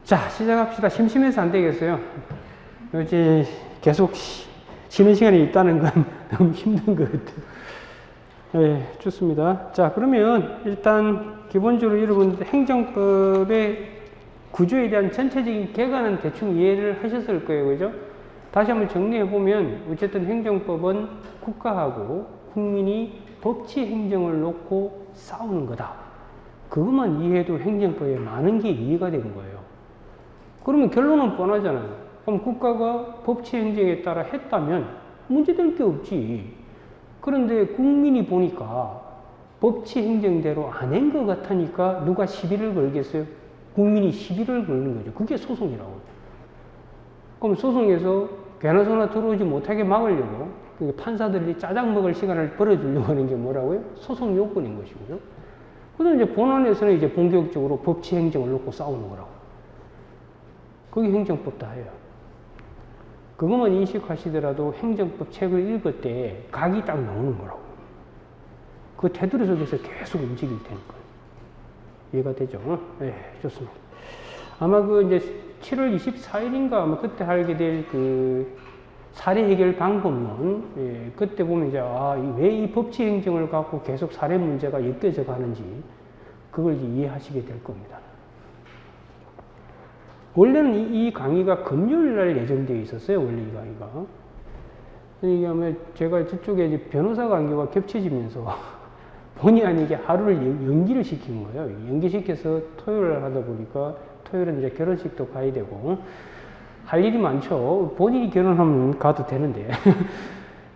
자, 시작합시다. 심심해서 안 되겠어요. 요즘 계속 쉬는 시간이 있다는 건 너무 힘든 것 같아요. 네, 좋습니다. 자, 그러면 일단 기본적으로 여러분 행정법의 구조에 대한 전체적인 개관은 대충 이해를 하셨을 거예요. 그죠? 다시 한번 정리해 보면 어쨌든 행정법은 국가하고 국민이 법치 행정을 놓고 싸우는 거다. 그것만 이해해도 행정법에 많은 게 이해가 되는 거예요. 그러면 결론은 뻔하잖아요. 그럼 국가가 법치 행정에 따라 했다면 문제될 게 없지. 그런데 국민이 보니까 법치 행정대로 안 한 것 같으니까 누가 시비를 걸겠어요? 국민이 시비를 걸는 거죠. 그게 소송이라고. 그럼 소송에서 개나소나 들어오지 못하게 막으려고 판사들이 짜장 먹을 시간을 벌어주려고 하는 게 뭐라고요? 소송 요건인 것이고요. 그다음 이제 본안에서는 이제 본격적으로 법치 행정을 놓고 싸우는 거라고. 그게 행정법 다예요. 그것만 인식하시더라도 행정법 책을 읽을 때 각이 딱 나오는 거라고. 그 테두리 속에서 계속 움직일 테니까요. 이해가 되죠? 네, 좋습니다. 아마 그 이제 7월 24일인가 아마 그때 하게 될 그 사례 해결 방법론, 예, 그때 보면 이제 왜 이 법치 행정을 갖고 계속 사례 문제가 엮여져 가는지 그걸 이제 이해하시게 될 겁니다. 원래는 이 강의가 금요일 날 예정되어 있었어요. 원래 이 강의가. 이게 아마 제가 저쪽에 이제 변호사 강의가 겹쳐지면서 본의 아니게 하루를 연기를 시킨 거예요. 연기시켜서 토요일 하다 보니까 토요일은 이제 결혼식도 가야 되고 할 일이 많죠. 본인이 결혼하면 가도 되는데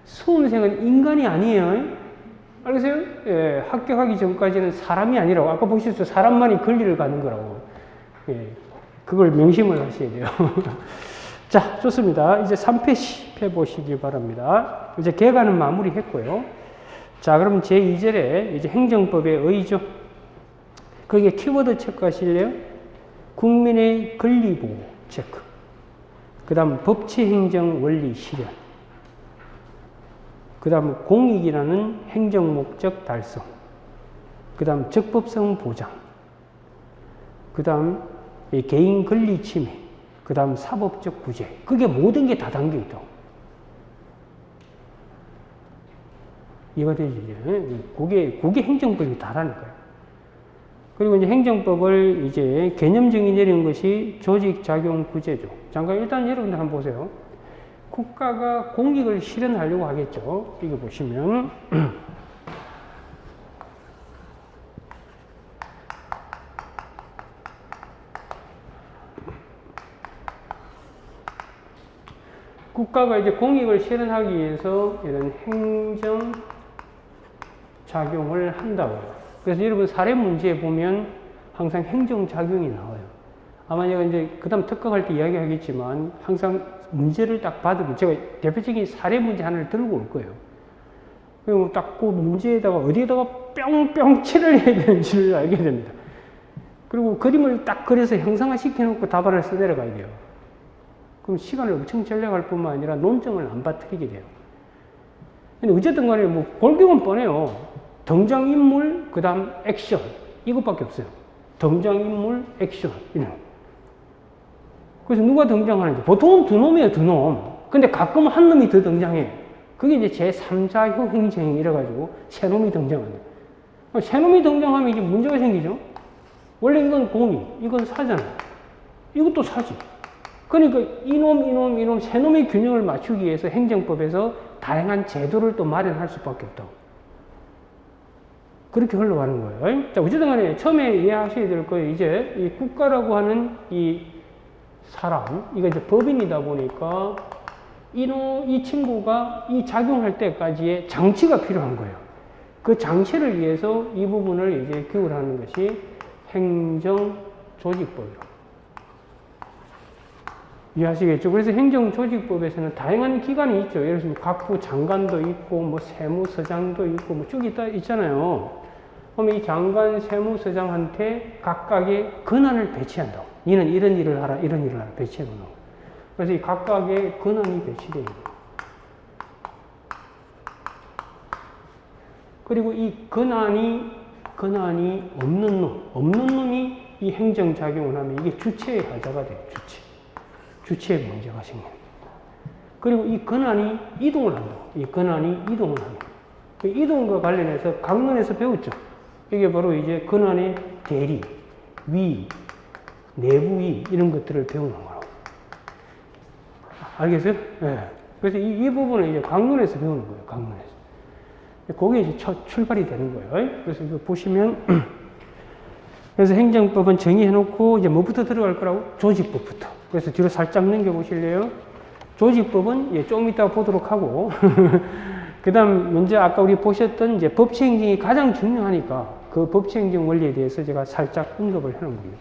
수험생은 인간이 아니에요. 알겠어요? 예, 합격하기 전까지는 사람이 아니라고. 아까 보셨죠? 사람만이 권리를 가는 거라고. 예, 그걸 명심을 하셔야 돼요. 자, 좋습니다. 이제 3패 10회 보시기 바랍니다. 이제 개관은 마무리했고요. 자, 그럼 제2절에 이제 행정법의 의의죠. 거기에 키워드 체크하실래요? 국민의 권리보호 체크. 그 다음 법치행정 원리 실현. 그 다음 공익이라는 행정목적 달성. 그 다음 적법성 보장. 그 다음 개인 권리 침해. 그 다음 사법적 구제. 그게 모든 게 다 담겨 있다고. 이해가 되죠? 그게 행정법이 다라니까요. 그리고 이제 행정법을 이제 개념 정의 내린 것이 조직작용 구제죠. 잠깐 일단 여러분들 한번 보세요. 국가가 공익을 실현하려고 하겠죠. 이거 보시면. 국가가 이제 공익을 실현하기 위해서 이런 행정 작용을 한다고요. 그래서 여러분 사례 문제에 보면 항상 행정 작용이 나와요. 아마 제가 이제 그 다음 특강할 때 이야기하겠지만 항상 문제를 딱 받으면 제가 대표적인 사례 문제 하나를 들고 올 거예요. 그리고 딱 그 문제에다가 어디에다가 뿅뿅 칠을 해야 되는지를 알게 됩니다. 그리고 그림을 딱 그려서 형상화 시켜놓고 답안을 써내려가야 돼요. 그럼 시간을 엄청 절약할 뿐만 아니라 논점을 안 빠뜨리게 돼요. 근데 어쨌든 간에 뭐 골격은 뻔해요. 등장인물, 그 다음 액션. 이것밖에 없어요. 등장인물, 액션. 이런. 그래서 누가 등장하는지. 보통은 두 놈이에요, 두 놈. 근데 가끔은 한 놈이 더 등장해. 그게 이제 제3자효 행정 이래가지고 세 놈이 등장한다. 세 놈이 등장하면 이제 문제가 생기죠. 원래 이건 공이, 이건 사잖아요. 이것도 사지. 그러니까 이놈 세 놈의 균형을 맞추기 위해서 행정법에서 다양한 제도를 또 마련할 수밖에 없다고. 그렇게 흘러가는 거예요. 자, 어쨌든 간에 처음에 이해하셔야 될 거예요. 이제 이 국가라고 하는 이 사람, 이거 이제 법인이다 보니까 이 친구가 이 작용할 때까지의 장치가 필요한 거예요. 그 장치를 위해서 이 부분을 이제 교육을 하는 것이 행정조직법이라고. 이해하시겠죠? 그래서 행정조직법에서는 다양한 기관이 있죠. 예를 들면 각부 장관도 있고, 뭐 세무서장도 있고, 뭐 쭉 있잖아요. 그러면 이 장관, 세무서장한테 각각의 권한을 배치한다고. 니는 이런 일을 하라, 이런 일을 하라, 배치해 놓는 거예요. 그래서 이 각각의 권한이 배치되어 있는 거예요. 그리고 이 권한이 없는 놈이 이 행정작용을 하면 이게 주체의 하자가 돼요. 주체의 문제가 생깁니다. 그리고 이 권한이 이동을 한다. 이 권한이 이동을 합니다. 그 이동과 관련해서 강론에서 배웠죠. 이게 바로 이제 권한의 대리, 위, 내부위 이런 것들을 배우는 거라고. 알겠어요? 네. 그래서 이 부분은 이제 강론에서 배우는 거예요. 강론에서. 그게 이제 첫 출발이 되는 거예요. 그래서 이거 보시면 그래서 행정법은 정의해놓고 이제 뭐부터 들어갈 거라고? 조직법부터. 그래서 뒤로 살짝 넘겨보실래요? 조직법은 예, 좀 이따 보도록 하고 그 다음 먼저 아까 우리 보셨던 이제 법치행정이 가장 중요하니까 그 법치행정 원리에 대해서 제가 살짝 언급을 해놓은 겁니다.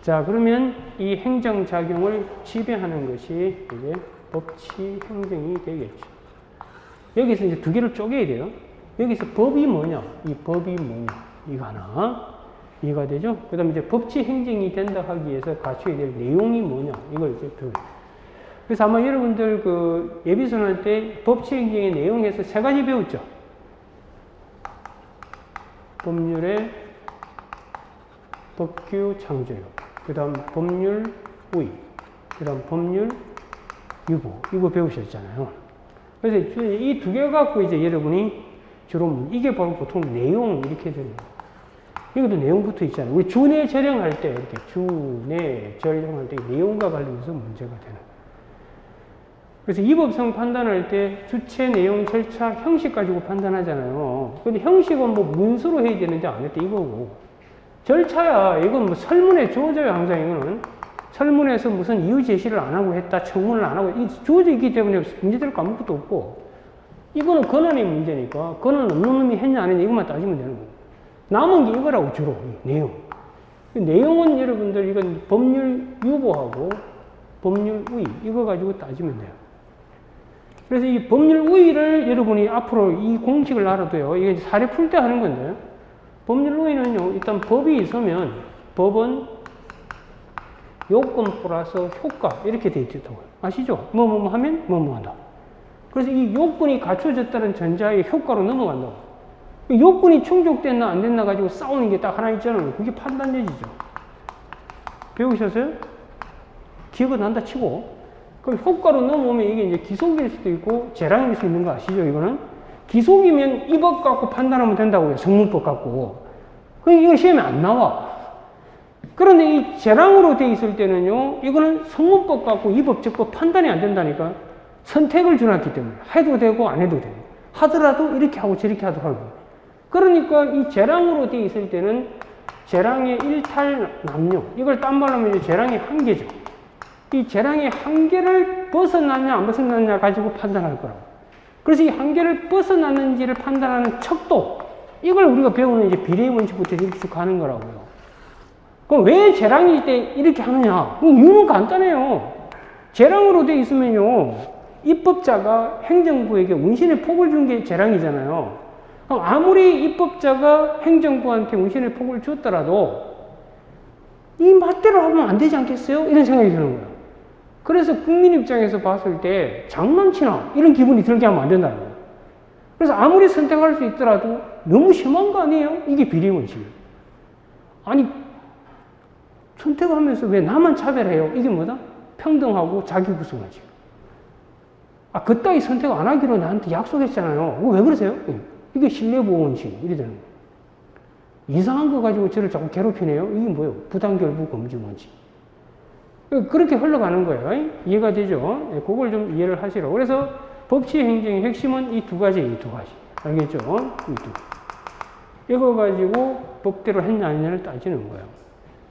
자, 그러면 이 행정작용을 지배하는 것이 이제 법치행정이 되겠죠. 여기서 이제 두 개를 쪼개야 돼요. 여기서 법이 뭐냐? 이 법이 뭐냐? 이거 하나. 이해가 되죠? 그 다음에 이제 법치행정이 된다 하기 위해서 갖춰야 될 내용이 뭐냐? 이걸 이제 배워요. 그래서 아마 여러분들 그 예비선할 때 법치행정의 내용에서 세 가지 배웠죠. 법률의 법규 창조력, 그 다음 법률 우위, 그 다음 법률 유보, 이거 배우셨잖아요. 그래서 이 두 개 갖고 이제 여러분이 주로 이게 바로 보통 내용 이렇게 되는 거예요. 여기도 내용 붙어 있잖아요. 우리 주내 절영할 때 이렇게 주내 절영할 때 내용과 관련해서 문제가 되는 거예요. 그래서 이법성 판단할 때 주체, 내용, 절차, 형식 가지고 판단하잖아요. 근데 형식은 뭐 문서로 해야 되는데 안 했대 이거고. 절차야 이건 뭐 설문에 주어져요. 항상 이거는 설문에서 무슨 이유 제시를 안 하고 했다, 청문을 안 하고 주어져 있기 때문에 문제될 거 아무것도 없고, 이거는 권한의 문제니까 권한 없는 놈이 했냐 안 했냐 이것만 따지면 되는 거예요. 남은 게 이거라고 주로 내용. 내용은 여러분들 이건 법률 유보하고 법률 우위 이거 가지고 따지면 돼요. 그래서 이 법률 우위를 여러분이 앞으로 이 공식을 알아둬요. 이게 사례 풀 때 하는 건데, 법률 우위는요, 일단 법이 있으면 법은 요건 플러스 효과 이렇게 돼 있다고요. 아시죠? 뭐 하면 뭐 한다. 그래서 이 요건이 갖춰졌다는 전자의 효과로 넘어간다고. 요건이 충족됐나 안 됐나 가지고 싸우는 게 딱 하나 있잖아요. 그게 판단력이죠. 배우셨어요? 기억은 난다 치고. 그럼 효과로 넘어오면 이게 이제 기속일 수도 있고 재량일 수 있는 거 아시죠? 이거는 기속이면 이 법 갖고 판단하면 된다고요. 성문법 갖고. 이거 시험에 안 나와. 그런데 이 재량으로 돼 있을 때는요, 이거는 성문법 갖고 이 법 적법 판단이 안 된다니까. 선택을 주놨기 때문에 해도 되고 안 해도 되고 하더라도 이렇게 하고 저렇게 하더라도. 그러니까 이 재량으로 돼 있을 때는 재량의 일탈 남용, 이걸 딴 말로 하면 재량의 한계죠. 이 재량의 한계를 벗어났냐 안 벗어났냐 가지고 판단할 거라고. 그래서 이 한계를 벗어났는지를 판단하는 척도, 이걸 우리가 배우는 이제 비례의 원칙부터 이렇게 쭉 가는 거라고요. 그럼 왜 재량일 때 이렇게 하느냐? 이유는 간단해요. 재량으로 돼 있으면요, 입법자가 행정부에게 운신의 폭을 준 게 재량이잖아요. 그럼 아무리 입법자가 행정부한테 운신의 폭을 줬더라도 이 맛대로 하면 안 되지 않겠어요? 이런 생각이 드는 거예요. 그래서 국민 입장에서 봤을 때 장난치나 이런 기분이 들게 하면 안 된다는 거예요. 그래서 아무리 선택할 수 있더라도 너무 심한 거 아니에요? 이게 비리원칙이에요. 아니, 선택을 하면서 왜 나만 차별해요? 이게 뭐다? 평등하고 자기구성원칙. 아, 그따위 선택 안 하기로 나한테 약속했잖아요. 왜 그러세요? 이게 신뢰보호원칙. 이래 되는 거예요. 이상한 거 가지고 저를 자꾸 괴롭히네요. 이게 뭐예요? 부당결부 검증원칙. 그렇게 흘러가는 거예요. 이해가 되죠? 그걸 좀 이해를 하시라고. 그래서 법치 행정의 핵심은 이 두 가지. 알겠죠? 이 두. 이거 가지고 법대로 했냐 아니냐를 따지는 거예요.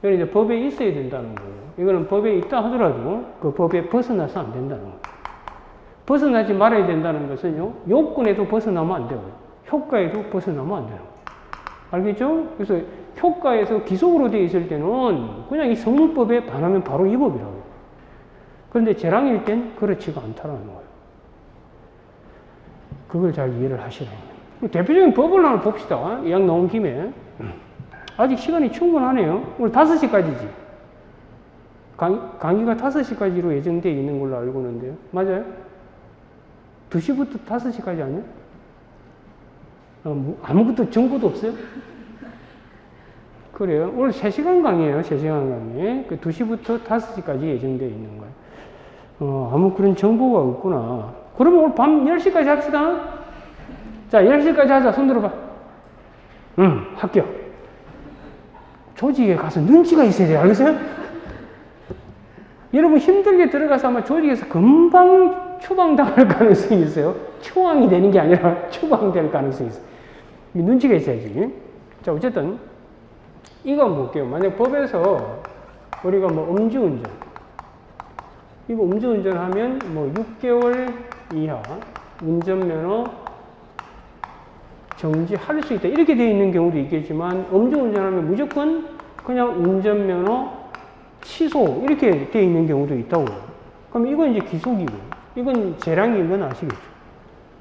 이건 이제 법에 있어야 된다는 거예요. 이거는 법에 있다 하더라도 그 법에 벗어나서 안 된다는 거예요. 벗어나지 말아야 된다는 것은요, 요건에도 벗어나면 안 되고, 효과에도 벗어나면 안 되는 거예요. 알겠죠? 그래서 효과에서 기속으로 되어 있을 때는 그냥 이 성문법에 반하면 바로 이 법이라고요. 그런데 재량일 땐 그렇지가 않다는 거예요. 그걸 잘 이해를 하시라는 거예요. 대표적인 법을 하나 봅시다. 이왕 나온 김에. 아직 시간이 충분하네요. 오늘 5시까지지. 강의가 5시까지로 예정되어 있는 걸로 알고 있는데요. 맞아요? 2시부터 5시까지 아니야? 아무것도 정보도 없어요? 그래요. 오늘 3시간 강의예요. 3시간 강의. 그 2시부터 5시까지 예정되어 있는 거예요. 아무 그런 정보가 없구나. 그러면 오늘 밤 10시까지 합시다. 자, 10시까지 하자. 손 들어봐. 합격. 조직에 가서 눈치가 있어야 돼요. 알겠어요? 여러분 힘들게 들어가서 아마 조직에서 금방 추방당할 가능성이 있어요. 추방이 되는 게 아니라 추방될 가능성이 있어요. 눈치가 있어야지. 자, 어쨌든 이거 한번 볼게요. 만약 법에서 우리가 뭐 음주운전, 이거 음주운전 하면 뭐 6개월 이하 운전면허 정지할 수 있다. 이렇게 되어 있는 경우도 있겠지만 음주운전하면 무조건 그냥 운전면허 취소 이렇게 되어 있는 경우도 있다고요. 그럼 이건 이제 기속이고 이건 재량인 건 아시겠죠?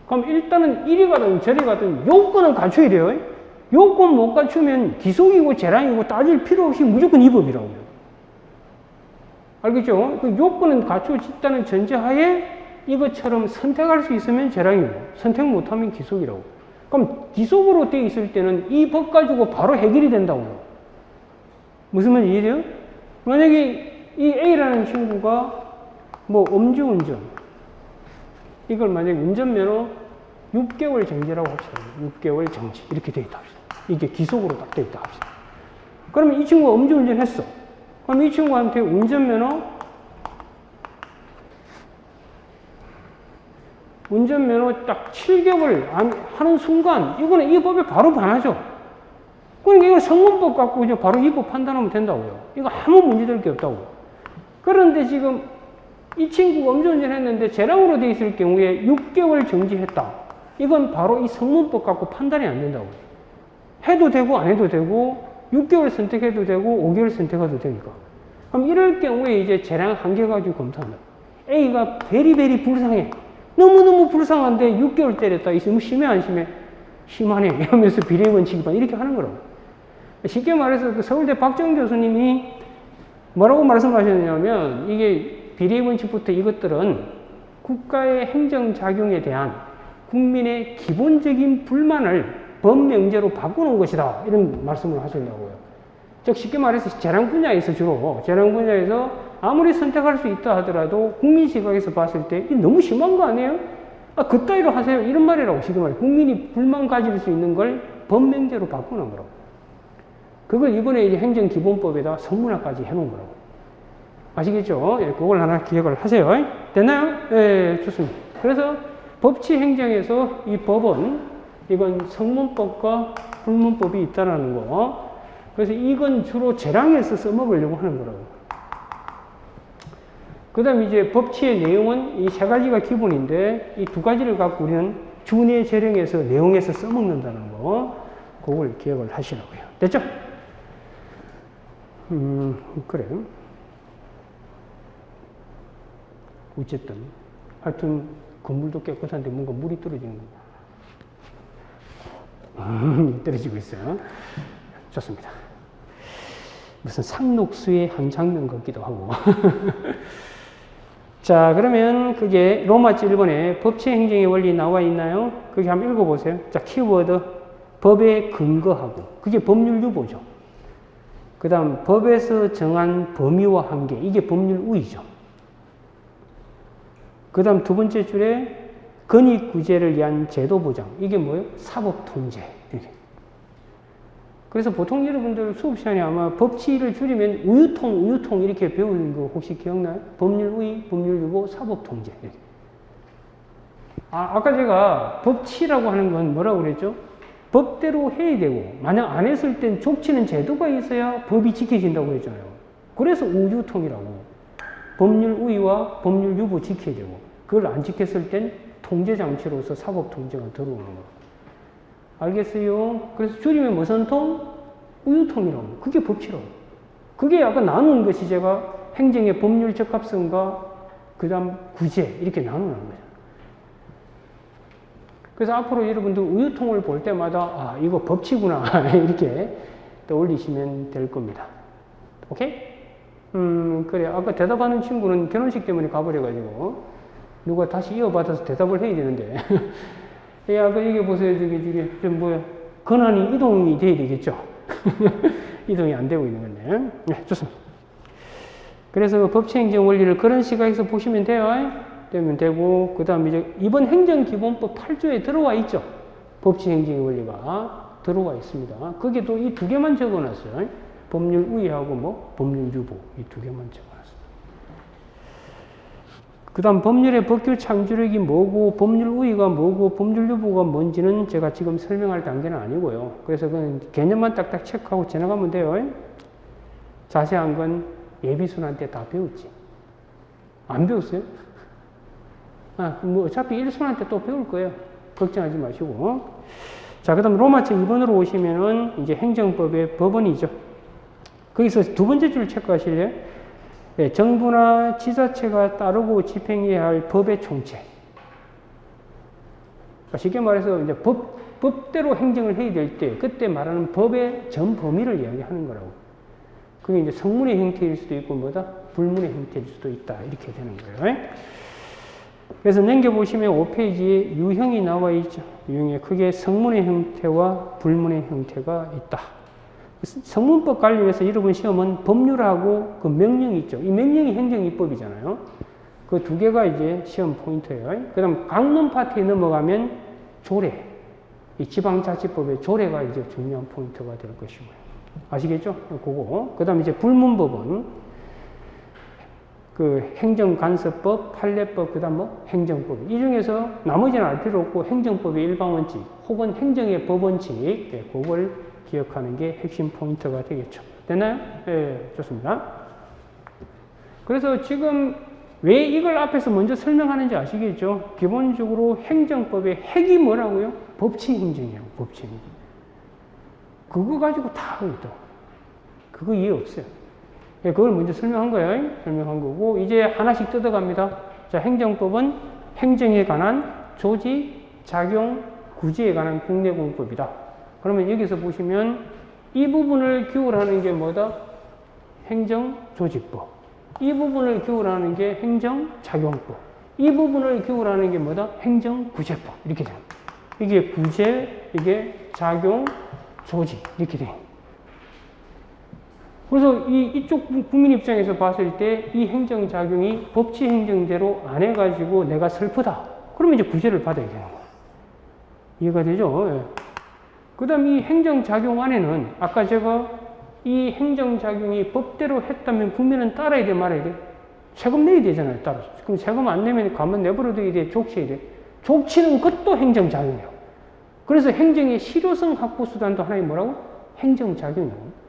그럼 일단은 이리 가든 저리 가든 요건은 갖춰야 돼요. 요건 못 갖추면 기속이고 재량이고 따질 필요 없이 무조건 이 법이라고요. 알겠죠? 그 요건은 갖춰졌다는 전제하에 이것처럼 선택할 수 있으면 재량이고 선택 못하면 기속이라고. 그럼 기속으로 되어 있을 때는 이 법 가지고 바로 해결이 된다고요. 무슨 말인지 이해돼요? 만약에 이 A라는 친구가 뭐 음주운전 이걸 만약에 운전면허 6개월 정지라고 합시다. 6개월 정지 이렇게 되어 있다 합시다. 이게 기속으로 딱 되어 있다 합시다. 그러면 이 친구가 음주운전 했어. 그럼 이 친구한테 운전면허 딱 7개월 하는 순간 이거는 이 법에 바로 반하죠. 그러니까 이거 성문법 갖고 그냥 바로 이 법 판단하면 된다고요. 이거 아무 문제될 게 없다고. 그런데 지금 이 친구가 음주운전 했는데 재량으로 되어 있을 경우에 6개월 정지했다. 이건 바로 이 성문법 갖고 판단이 안 된다고. 해도 되고 안 해도 되고 6개월 선택해도 되고 5개월 선택해도 되니까. 그럼 이럴 경우에 이제 재량 한개 가지고 검토한다. A가 베리베리 불쌍해. 너무너무 불쌍한데 6개월 때렸다. 이 너무 심해 안 심해? 심하네. 이러면서 비례원칙반 이렇게 하는 거라고. 쉽게 말해서 그 서울대 박정 교수님이 뭐라고 말씀하셨냐면 이게 비례원칙부터 이것들은 국가의 행정작용에 대한 국민의 기본적인 불만을 법명제로 바꾸는 것이다. 이런 말씀을 하시려고요. 즉 쉽게 말해서 재량 분야에서 주로 재량 분야에서 아무리 선택할 수 있다 하더라도 국민 시각에서 봤을 때 이게 너무 심한 거 아니에요? 그따위로 하세요. 이런 말이라고 쉽게 말해. 국민이 불만 가질 수 있는 걸 법명제로 바꾸는 거라고. 그걸 이번에 이제 행정기본법에다 성문화까지 해놓은 거라고. 아시겠죠? 예, 그걸 하나 기억을 하세요. 됐나요? 예, 좋습니다. 그래서 법치 행정에서 이 법은 이건 성문법과 불문법이 있다라는 거. 그래서 이건 주로 재량에서 써먹으려고 하는 거라고. 그 다음에 이제 법치의 내용은 이 세 가지가 기본인데 이 두 가지를 갖고 우리는 준의 재령에서 내용에서 써먹는다는 거. 그걸 기억을 하시라고요. 됐죠? 그래요. 어쨌든 하여튼 건물도 깨끗한데 뭔가 물이 떨어지는 거. 떨어지고 있어요. 좋습니다. 무슨 상록수의 한 장면 같기도 하고. 자, 그러면 그게 로마지 1번에 법치 행정의 원리 나와 있나요? 그게 한번 읽어보세요. 자, 키워드 법에 근거하고 그게 법률 유보죠. 그 다음 법에서 정한 범위와 한계 이게 법률 우위죠. 그 다음 두 번째 줄에 권익 구제를 위한 제도 보장 이게 뭐예요? 사법 통제. 이렇게. 그래서 보통 여러분들 수업 시간에 아마 법치를 줄이면 우유통 이렇게 배우는 거 혹시 기억나요? 법률 우위, 법률 유보, 사법 통제. 이렇게. 아까 제가 법치라고 하는 건 뭐라고 그랬죠? 법대로 해야 되고 만약 안 했을 땐 족치는 제도가 있어야 법이 지켜진다고 했잖아요. 그래서 우유통이라고. 법률 우위와 법률 유보 지켜야 되고 그걸 안 지켰을 땐 통제장치로서 사법통제가 들어오는 거. 알겠어요? 그래서 줄이면 무슨 통? 우유통이라고. 그게 법치라고. 그게 약간 나누는 것이 제가 행정의 법률 적합성과 그 다음 구제 이렇게 나누는 거죠. 그래서 앞으로 여러분들 우유통을 볼 때마다 이거 법치구나 이렇게 떠올리시면 될 겁니다. 오케이? 그래. 아까 대답하는 친구는 결혼식 때문에 가버려가지고 누가 다시 이어받아서 대답을 해야 되는데 아까 여기 보세요. 저기 좀 뭐야. 권한이 이동이 돼야 되겠죠. 이동이 안 되고 있는 건데. 네, 좋습니다. 그래서 법치행정 원리를 그런 시각에서 보시면 돼요. 되면 되고, 그 다음 이제 이번 행정기본법 8조에 들어와 있죠. 법치행정의 원리가 들어와 있습니다. 거기도 이 두 개만 적어놨어요. 법률 우위하고 뭐 법률 유보 이 두 개만 적어놨어요. 그 다음 법률의 법규 창조력이 뭐고 법률 우위가 뭐고 법률 유보가 뭔지는 제가 지금 설명할 단계는 아니고요. 그래서 그냥 개념만 딱딱 체크하고 지나가면 돼요. 자세한 건 예비순한테 다 배웠지. 안 배웠어요? 뭐 어차피 1순한테 또 배울 거예요. 걱정하지 마시고. 자, 그 다음 로마책 2번으로 오시면은 이제 행정법의 법원이죠. 거기서 두 번째 줄 체크하실래요? 네, 정부나 지자체가 따르고 집행해야 할 법의 총체. 그러니까 쉽게 말해서 이제 법대로 행정을 해야 될 때, 그때 말하는 법의 전 범위를 이야기하는 거라고. 그게 이제 성문의 형태일 수도 있고, 뭐다? 불문의 형태일 수도 있다. 이렇게 되는 거예요. 그래서 넘겨보시면 5페이지에 유형이 나와 있죠. 유형에 크게 성문의 형태와 불문의 형태가 있다. 성문법 관련해서 여러분 시험은 법률하고 그 명령이 있죠. 이 명령이 행정입법이잖아요. 그 두 개가 이제 시험 포인트예요. 그 다음 강론 파트에 넘어가면 조례. 이 지방자치법의 조례가 이제 중요한 포인트가 될 것이고요. 아시겠죠? 그거. 그 다음 이제 불문법은 그 행정간섭법, 판례법, 그 다음 뭐 행정법. 이 중에서 나머지는 알 필요 없고 행정법의 일반원칙 혹은 행정의 법원칙, 네, 그걸 기억하는 게 핵심 포인트가 되겠죠. 됐나요? 네, 좋습니다. 그래서 지금 왜 이걸 앞에서 먼저 설명하는지 아시겠죠? 기본적으로 행정법의 핵이 뭐라고요? 법치행정이에요. 법치행정. 그거 가지고 다 하고 있다. 그거 이해 없어요. 그걸 먼저 설명한 거예요. 설명한 거고, 이제 하나씩 뜯어갑니다. 자, 행정법은 행정에 관한 조직, 작용, 구제에 관한 국내공법이다. 그러면 여기서 보시면 이 부분을 규율하는 게 뭐다? 행정조직법. 이 부분을 규율하는 게 행정작용법. 이 부분을 규율하는 게 뭐다? 행정구제법. 이렇게 됩니다. 이게 구제, 이게 작용, 조직. 이렇게 돼요. 그래서 이쪽 국민 입장에서 봤을 때 이 행정작용이 법치 행정대로 안 해가지고 내가 슬프다. 그러면 이제 구제를 받아야 되는 거예요. 이해가 되죠? 예. 그 다음 이 행정작용 안에는 아까 제가 이 행정작용이 법대로 했다면 국민은 따라야 돼, 말아야 돼? 세금 내야 되잖아요, 따라서. 그럼 세금 안 내면 가만 내버려둬야 돼, 족치해야 돼? 족치는 것도 행정작용이에요. 그래서 행정의 실효성 확보 수단도 하나의 뭐라고? 행정작용이에요.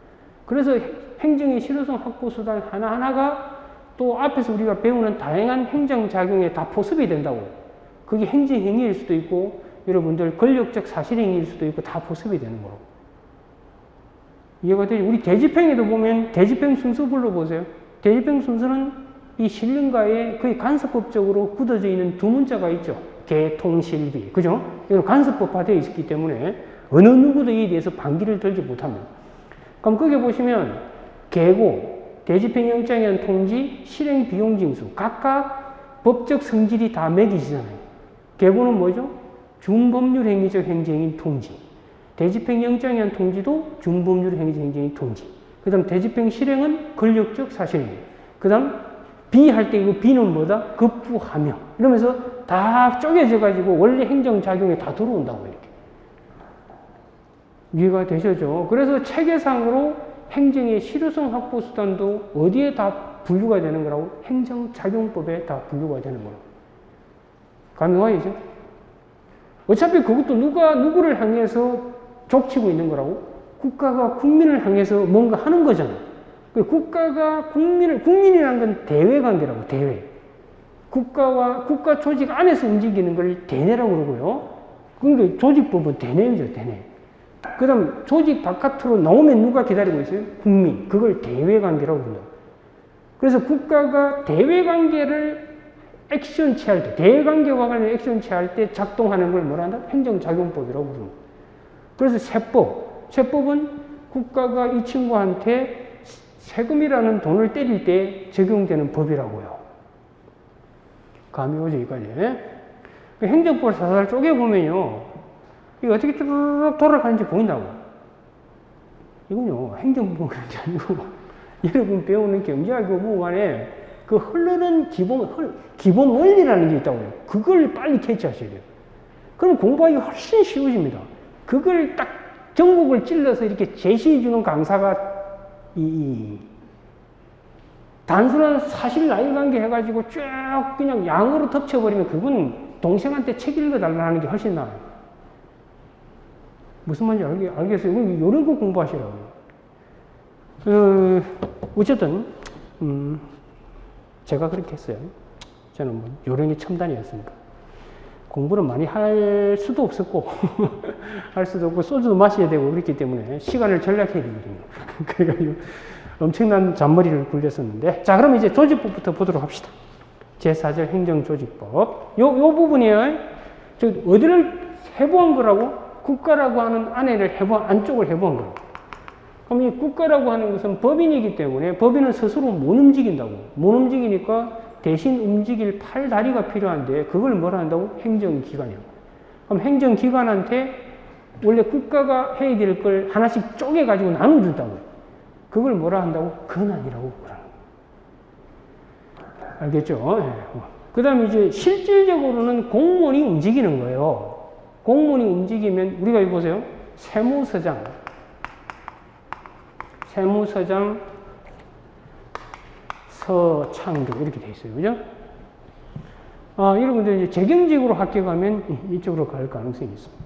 그래서 행정의 실효성 확보 수단 하나하나가 또 앞에서 우리가 배우는 다양한 행정작용에 다 포섭이 된다고. 그게 행정행위일 수도 있고, 여러분들 권력적 사실행위일 수도 있고, 다 포섭이 되는 거라고. 이해가 되죠? 우리 대집행에도 보면 대집행 순서 불러보세요. 대집행 순서는 이 신령가에 거의 간섭법적으로 굳어져 있는 두 문자가 있죠. 개통실비. 그죠? 이건 간섭법화되어 있기 때문에 어느 누구도 이에 대해서 반기를 들지 못합니다. 그럼 거기 보시면 계고, 대집행영장에 대한 통지, 실행비용징수 각각 법적 성질이 다 매기시잖아요. 계고는 뭐죠? 준법률 행위적 행정인 통지. 대집행영장에 대한 통지도 준법률 행위적 행정인 통지. 그 다음 대집행 실행은 권력적 사실행위. 그 다음 비 할 때 이거 비는 뭐다? 급부하명. 이러면서 다 쪼개져가지고 원래 행정작용에 다 들어온다고 이렇게. 이해가 되시죠? 그래서 체계상으로 행정의 실효성 확보 수단도 어디에 다 분류가 되는 거라고? 행정작용법에 다 분류가 되는 거라고. 감이 와야죠? 어차피 그것도 누구를 향해서 족치고 있는 거라고? 국가가 국민을 향해서 뭔가 하는 거잖아. 국가가 국민이라는 건 대외관계라고, 대외. 국가 조직 안에서 움직이는 걸 대내라고 그러고요. 그러니까 조직법은 대내죠, 대내. 그 다음 조직 바깥으로 나오면 누가 기다리고 있어요? 국민. 그걸 대외관계라고 부른다. 그래서 국가가 대외관계를 액션 취할 때, 대외관계와 관련 액션 취할 때 작동하는 걸 뭐라 한다? 행정작용법이라고 부른다. 그래서 세법은 국가가 이 친구한테 세금이라는 돈을 때릴 때 적용되는 법이라고요. 감이 오죠, 여기까지. 행정법을 사살 쪼개보면요. 이게 어떻게 쭉 돌아가는지 보인다고. 이건요, 행정부가 그런 게 아니고, 여러분 배우는 경제학 교부 안에 그 흐르는 기본 원리라는 게 있다고요. 그걸 빨리 캐치하셔야 돼요. 그럼 공부하기 훨씬 쉬워집니다. 그걸 딱 전국을 찔러서 이렇게 제시해주는 강사가 단순한 사실 나이관계 해가지고 쭉 그냥 양으로 덮쳐버리면 그건 동생한테 책 읽어달라는 게 훨씬 나아요. 무슨 말인지 알겠어요? 이런 거 공부하시라고요. 어쨌든, 제가 그렇게 했어요. 저는 뭐 요령이 첨단이었으니까. 공부를 많이 할 수도 없었고, 할 수도 없고, 소주도 마셔야 되고 그랬기 때문에 시간을 전략해야 되거든요. 그래가지고 엄청난 잔머리를 굴렸었는데. 자, 그럼 이제 조직법부터 보도록 합시다. 제4절 행정조직법. 요 부분이에요. 어디를 해부한 거라고? 국가라고 하는 안쪽을 해부한 거라고. 그럼 이 국가라고 하는 것은 법인이기 때문에 법인은 스스로 못 움직인다고. 못 움직이니까 대신 움직일 팔다리가 필요한데 그걸 뭐라 한다고? 행정기관이라고. 그럼 행정기관한테 원래 국가가 해야 될 걸 하나씩 쪼개가지고 나눠준다고. 그걸 뭐라 한다고? 권한이라고 그러는 거예요. 알겠죠? 네. 그 다음에 이제 실질적으로는 공무원이 움직이는 거예요. 공무원이 움직이면 우리가 이거 보세요. 세무서장, 서창조 이렇게 돼 있어요. 그죠? 여러분들 이제 재경직으로 합격하면 이쪽으로 갈 가능성이 있습니다.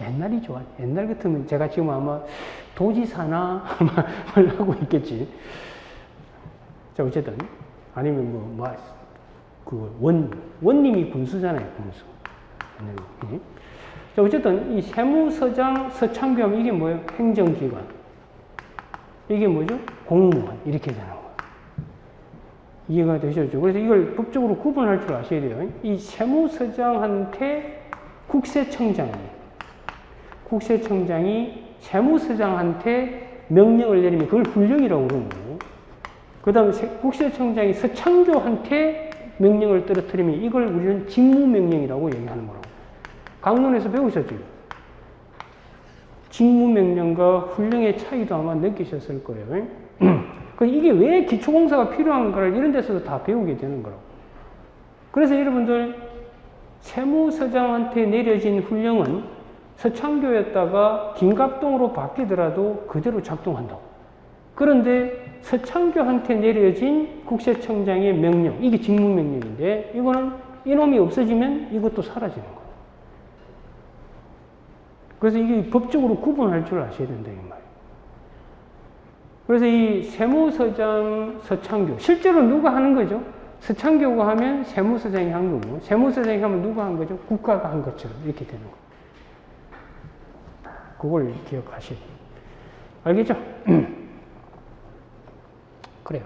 옛날이 좋아. 옛날 같으면 제가 지금 아마 도지사나 뭘 하고 있겠지. 자, 어쨌든 아니면 원님이 군수잖아요, 군수. 자, 어쨌든 이 세무서장, 서창교하면 이게 뭐예요? 행정기관. 이게 뭐죠? 공무원. 이렇게 되는 거예요. 이해가 되셨죠? 그래서 이걸 법적으로 구분할 줄 아셔야 돼요. 이 세무서장한테 국세청장이 세무서장한테 명령을 내리면 그걸 훈령이라고 그러는 거예요. 그 다음에 국세청장이 서창교한테 명령을 떨어뜨리면 이걸 우리는 직무명령이라고 얘기하는 거라고. 강론에서 배우셨죠? 직무명령과 훈령의 차이도 아마 느끼셨을 거예요. 이게 왜 기초공사가 필요한가를 이런 데서도 다 배우게 되는 거라고. 그래서 여러분들 세무서장한테 내려진 훈령은 서창교였다가 김갑동으로 바뀌더라도 그대로 작동한다고. 그런데 서창교한테 내려진 국세청장의 명령, 이게 직무명령인데 이거는 이놈이 없어지면 이것도 사라지는 거예요. 그래서 이게 법적으로 구분할 줄 아셔야 된다 이 말이에요. 그래서 이 세무서장, 서창교 실제로 누가 하는 거죠? 서창교가 하면 세무서장이 한 거고 세무서장이 하면 누가 한 거죠? 국가가 한 것처럼 이렇게 되는 거예요. 그걸 기억하셔야 돼요. 알겠죠? 그래요.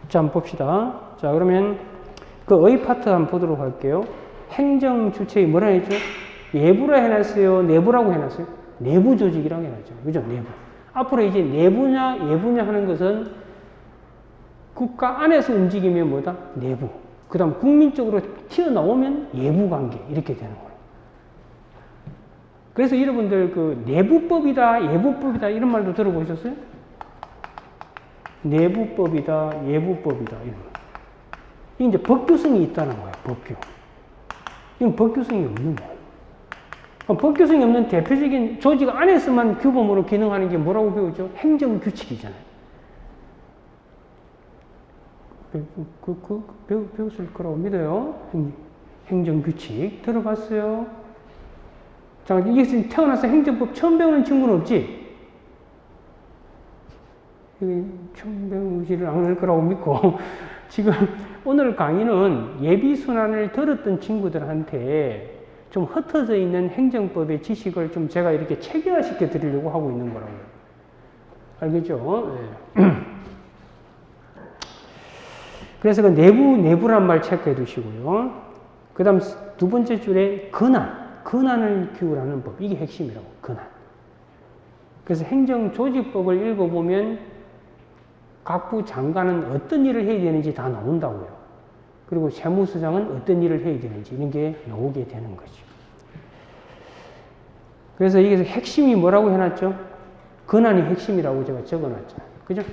자, 한번 봅시다. 자, 그러면 그 의 파트 한번 보도록 할게요. 행정 주체의 뭐라 했죠? 예부라 해놨어요? 내부라고 해놨어요? 내부 조직이라고 해놨죠. 그죠? 내부. 앞으로 이제 내부냐, 예부냐 하는 것은 국가 안에서 움직이면 뭐다? 내부. 그 다음 국민적으로 튀어나오면 예부 관계. 이렇게 되는 거예요. 그래서 여러분들 그 내부법이다, 예부법이다 이런 말도 들어보셨어요? 내부법이다, 예부법이다 이런 거. 이게 이제 법규성이 있다는 거예요. 법규. 이건 법규성이 없는 거예요. 법규성이 없는 대표적인 조직 안에서만 규범으로 기능하는 게 뭐라고 배우죠? 행정규칙이잖아요. 배웠을 거라고 믿어요. 행정규칙. 들어봤어요? 자, 이게 태어나서 행정법 처음 배우는 친구는 없지? 처음 배우지를 않을 거라고 믿고, 지금 오늘 강의는 예비순환을 들었던 친구들한테 좀 흩어져 있는 행정법의 지식을 좀 제가 이렇게 체계화시켜 드리려고 하고 있는 거라고요. 알겠죠? 네. 그래서 그 내부란 말 체크해 두시고요. 그 다음 두 번째 줄에 근한을 기울하는 법. 이게 핵심이라고, 근한. 그래서 행정조직법을 읽어보면 각부 장관은 어떤 일을 해야 되는지 다 나온다고요. 그리고 세무서장은 어떤 일을 해야 되는지 이런 게 나오게 되는 거죠. 그래서 여기서 핵심이 뭐라고 해놨죠? 근한이 핵심이라고 제가 적어놨잖아요. 그죠?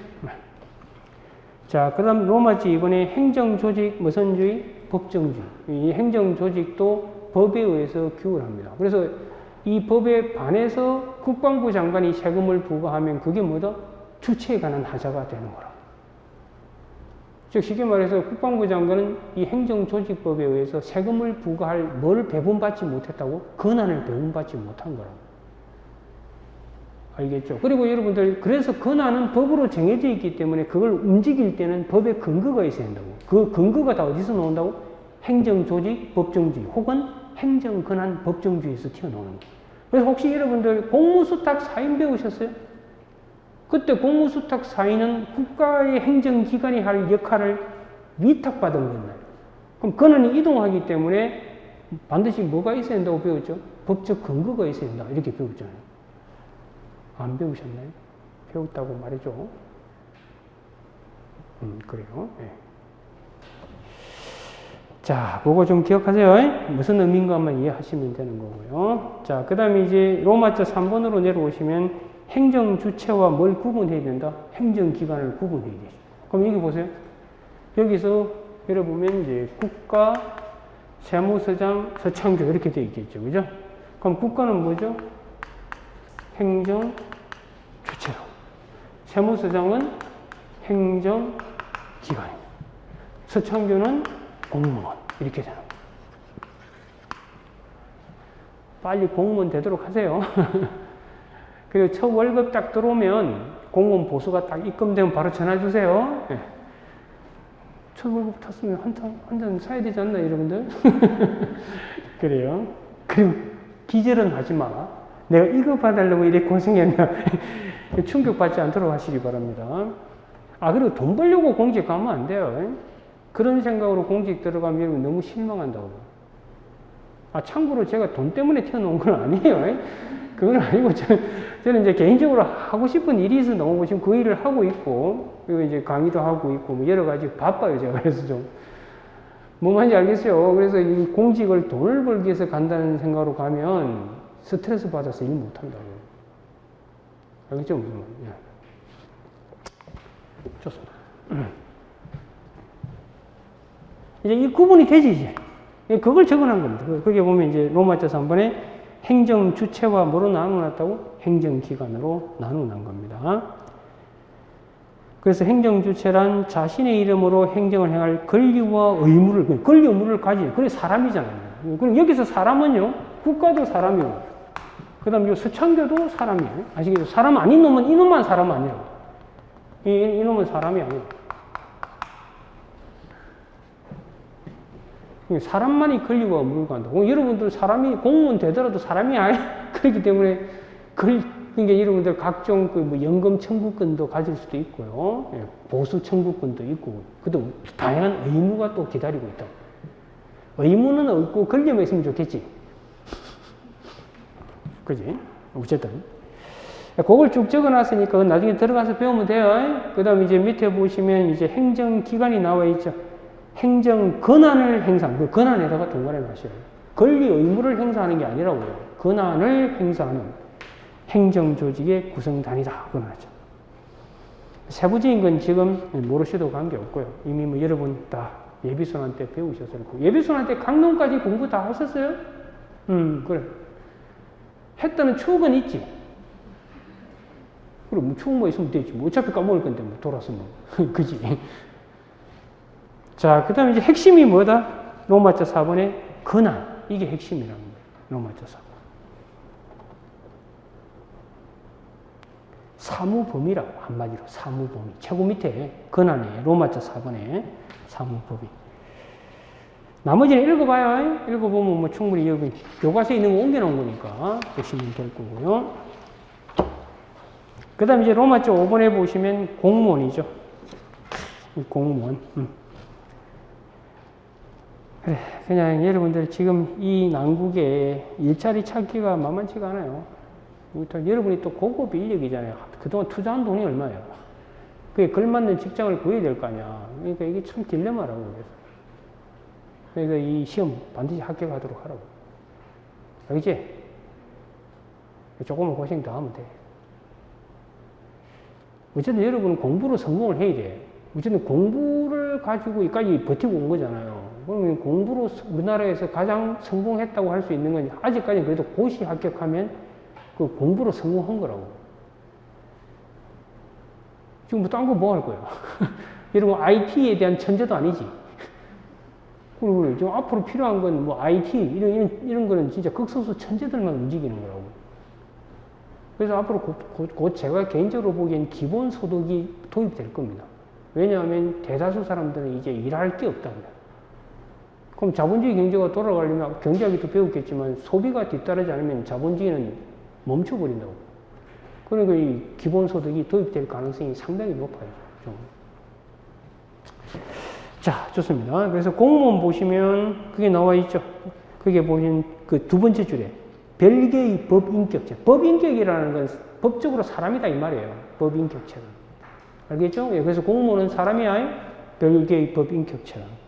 자, 그 다음 로마지 이번에 행정조직, 무선주의, 법정주의. 이 행정조직도 법에 의해서 규율합니다. 그래서 이 법에 반해서 국방부 장관이 세금을 부과하면 그게 뭐다? 주체에 관한 하자가 되는 거라. 즉 쉽게 말해서 국방부 장관은 이 행정조직법에 의해서 세금을 부과할 뭘 배분받지 못했다고? 권한을 배분받지 못한 거라고. 알겠죠? 그리고 여러분들 그래서 권한은 법으로 정해져 있기 때문에 그걸 움직일 때는 법의 근거가 있어야 한다고. 그 근거가 다 어디서 나온다고? 행정조직, 법정주의 혹은 행정권한 법정주의에서 튀어나오는 거예요. 그래서 혹시 여러분들 공무수탁 사인 배우셨어요? 그때 공무수탁 사인은 국가의 행정기관이 할 역할을 위탁받은 거예요. 그럼 권한이 이동하기 때문에 반드시 뭐가 있어야 한다고 배웠죠? 법적 근거가 있어야 한다. 이렇게 배웠잖아요. 안 배우셨나요? 배웠다고 말이죠. 그래요. 네. 자, 그거 좀 기억하세요. 무슨 의미인가만 이해하시면 되는 거고요. 자, 그 다음에 이제 로마자 3번으로 내려오시면 행정 주체와 뭘 구분해야 된다? 행정기관을 구분해야 되죠. 그럼 여기 보세요. 여기서 열어보면 이제 국가, 세무서장, 서창조 이렇게 되어 있겠죠. 그죠? 그럼 국가는 뭐죠? 행정 주체로. 세무서장은 행정기관입니다. 서창조는 공무원. 이렇게 되는 거예요. 빨리 공무원 되도록 하세요. 그리고 첫 월급 딱 들어오면 공무원 보수가 딱 입금되면 바로 전화 주세요. 네. 첫 월급 탔으면 한 잔 사야 되지 않나, 여러분들? 그래요. 그리고 기절은 하지 마. 내가 이거 받으려고 이렇게 고생했나. 충격받지 않도록 하시기 바랍니다. 아, 그리고 돈 벌려고 공직 가면 안 돼요. 그런 생각으로 공직 들어가면 너무 실망한다고. 아, 참고로 제가 돈 때문에 튀어나온 건 아니에요. 그건 아니고, 저는 이제 개인적으로 하고 싶은 일이 있어서 나오고 지금 그 일을 하고 있고, 그리고 이제 강의도 하고 있고, 뭐 여러 가지 바빠요, 제가. 그래서 좀. 뭐 말인지 알겠어요. 그래서 이 공직을 돈을 벌기 위해서 간다는 생각으로 가면 스트레스 받아서 일 못 한다고요. 알겠죠? 예. 좋습니다. 이제 이 구분이 되지, 이제. 그걸 적어놓은 겁니다. 거기에 보면 이제 로마자 3번에 행정 주체와 뭐로 나누어놨다고? 행정기관으로 나누어놓은 겁니다. 그래서 행정 주체란 자신의 이름으로 행정을 행할 권리와 의무를, 권리 의무를 가진, 그게 사람이잖아요. 그럼 여기서 사람은요, 국가도 사람이고, 그 다음 요 서창교도 사람이에요. 아시겠죠? 사람 아닌 놈은 이놈만 사람 아니에요. 이놈은 사람이 아니에요. 사람만이 권리와 의무를 간다고. 여러분들 사람이 공무원 되더라도 사람이 아니에요. 그렇기 때문에 그러니까 여러분들 각종 그 뭐 연금 청구권도 가질 수도 있고요. 보수 청구권도 있고, 그도 다양한 의무가 또 기다리고 있다. 의무는 없고 권리만 있으면 좋겠지. 그지? 어쨌든. 그걸 쭉 적어놨으니까 나중에 들어가서 배우면 돼요. 그 다음 이제 밑에 보시면 이제 행정기관이 나와 있죠. 행정 권한을 행사하는, 그 권한에다가 동그라미 마셔요. 권리 의무를 행사하는 게 아니라고요. 권한을 행사하는 행정조직의 구성단이다. 그러죠. 세부적인 건 지금 모르셔도 관계없고요. 이미 뭐 여러분 다 예비순환 때 배우셨을 거고. 예비순환 때 강론까지 공부 다 하셨어요? 그래. 했다는 추억은 있지. 그럼 뭐 추억만 있으면 되지. 뭐 어차피 까먹을 건데, 뭐 돌아서 뭐. 그지? 자, 그 다음에 이제 핵심이 뭐다? 로마자 4번의 권한. 이게 핵심이라는 거예요. 로마자 4번. 사무범위라고, 한마디로 사무범위. 최고 밑에 권한에 로마자 4번에 사무범위. 나머지는 읽어봐요. 읽어보면 뭐 충분히 여기 교과서에 있는 거 옮겨놓은 거니까 보시면 될 거고요. 그 다음에 이제 로마자 5번에 보시면 공무원이죠. 공무원. 그래, 그냥 여러분들 지금 이 난국에 일자리 찾기가 만만치가 않아요. 여러분이 또 고급 인력이잖아요. 그동안 투자한 돈이 얼마예요? 그게 걸맞는 직장을 구해야 될 거 아니야. 그러니까 이게 참 딜레마라고. 그래서 이 시험 반드시 합격하도록 하라고. 알겠지? 조금만 고생 더 하면 돼. 어쨌든 여러분은 공부로 성공을 해야 돼. 어쨌든 공부를 가지고 여기까지 버티고 온 거잖아요. 그러면 공부로 우리나라에서 가장 성공했다고 할 수 있는 건 아직까지는 그래도 고시 합격하면 그 공부로 성공한 거라고. 지금 뭐 딴 거 뭐 할 거야? 여러분 IT에 대한 천재도 아니지. 그리고 지금 앞으로 필요한 건 뭐 IT 이런 거는 진짜 극소수 천재들만 움직이는 거라고. 그래서 앞으로 곧 제가 개인적으로 보기엔 기본소득이 도입될 겁니다. 왜냐하면 대다수 사람들은 이제 일할 게 없답니다. 그럼 자본주의 경제가 돌아가려면 경제학에도 배웠겠지만 소비가 뒤따르지 않으면 자본주의는 멈춰버린다고. 그러니까 이 기본소득이 도입될 가능성이 상당히 높아요. 좀. 자, 좋습니다. 그래서 공무원 보시면 그게 나와 있죠. 그게 보면 그 두 번째 줄에 별개의 법인격체. 법인격이라는 건 법적으로 사람이다 이 말이에요. 법인격체는. 알겠죠? 그래서 공무원은 사람이야. 별개의 법인격체는.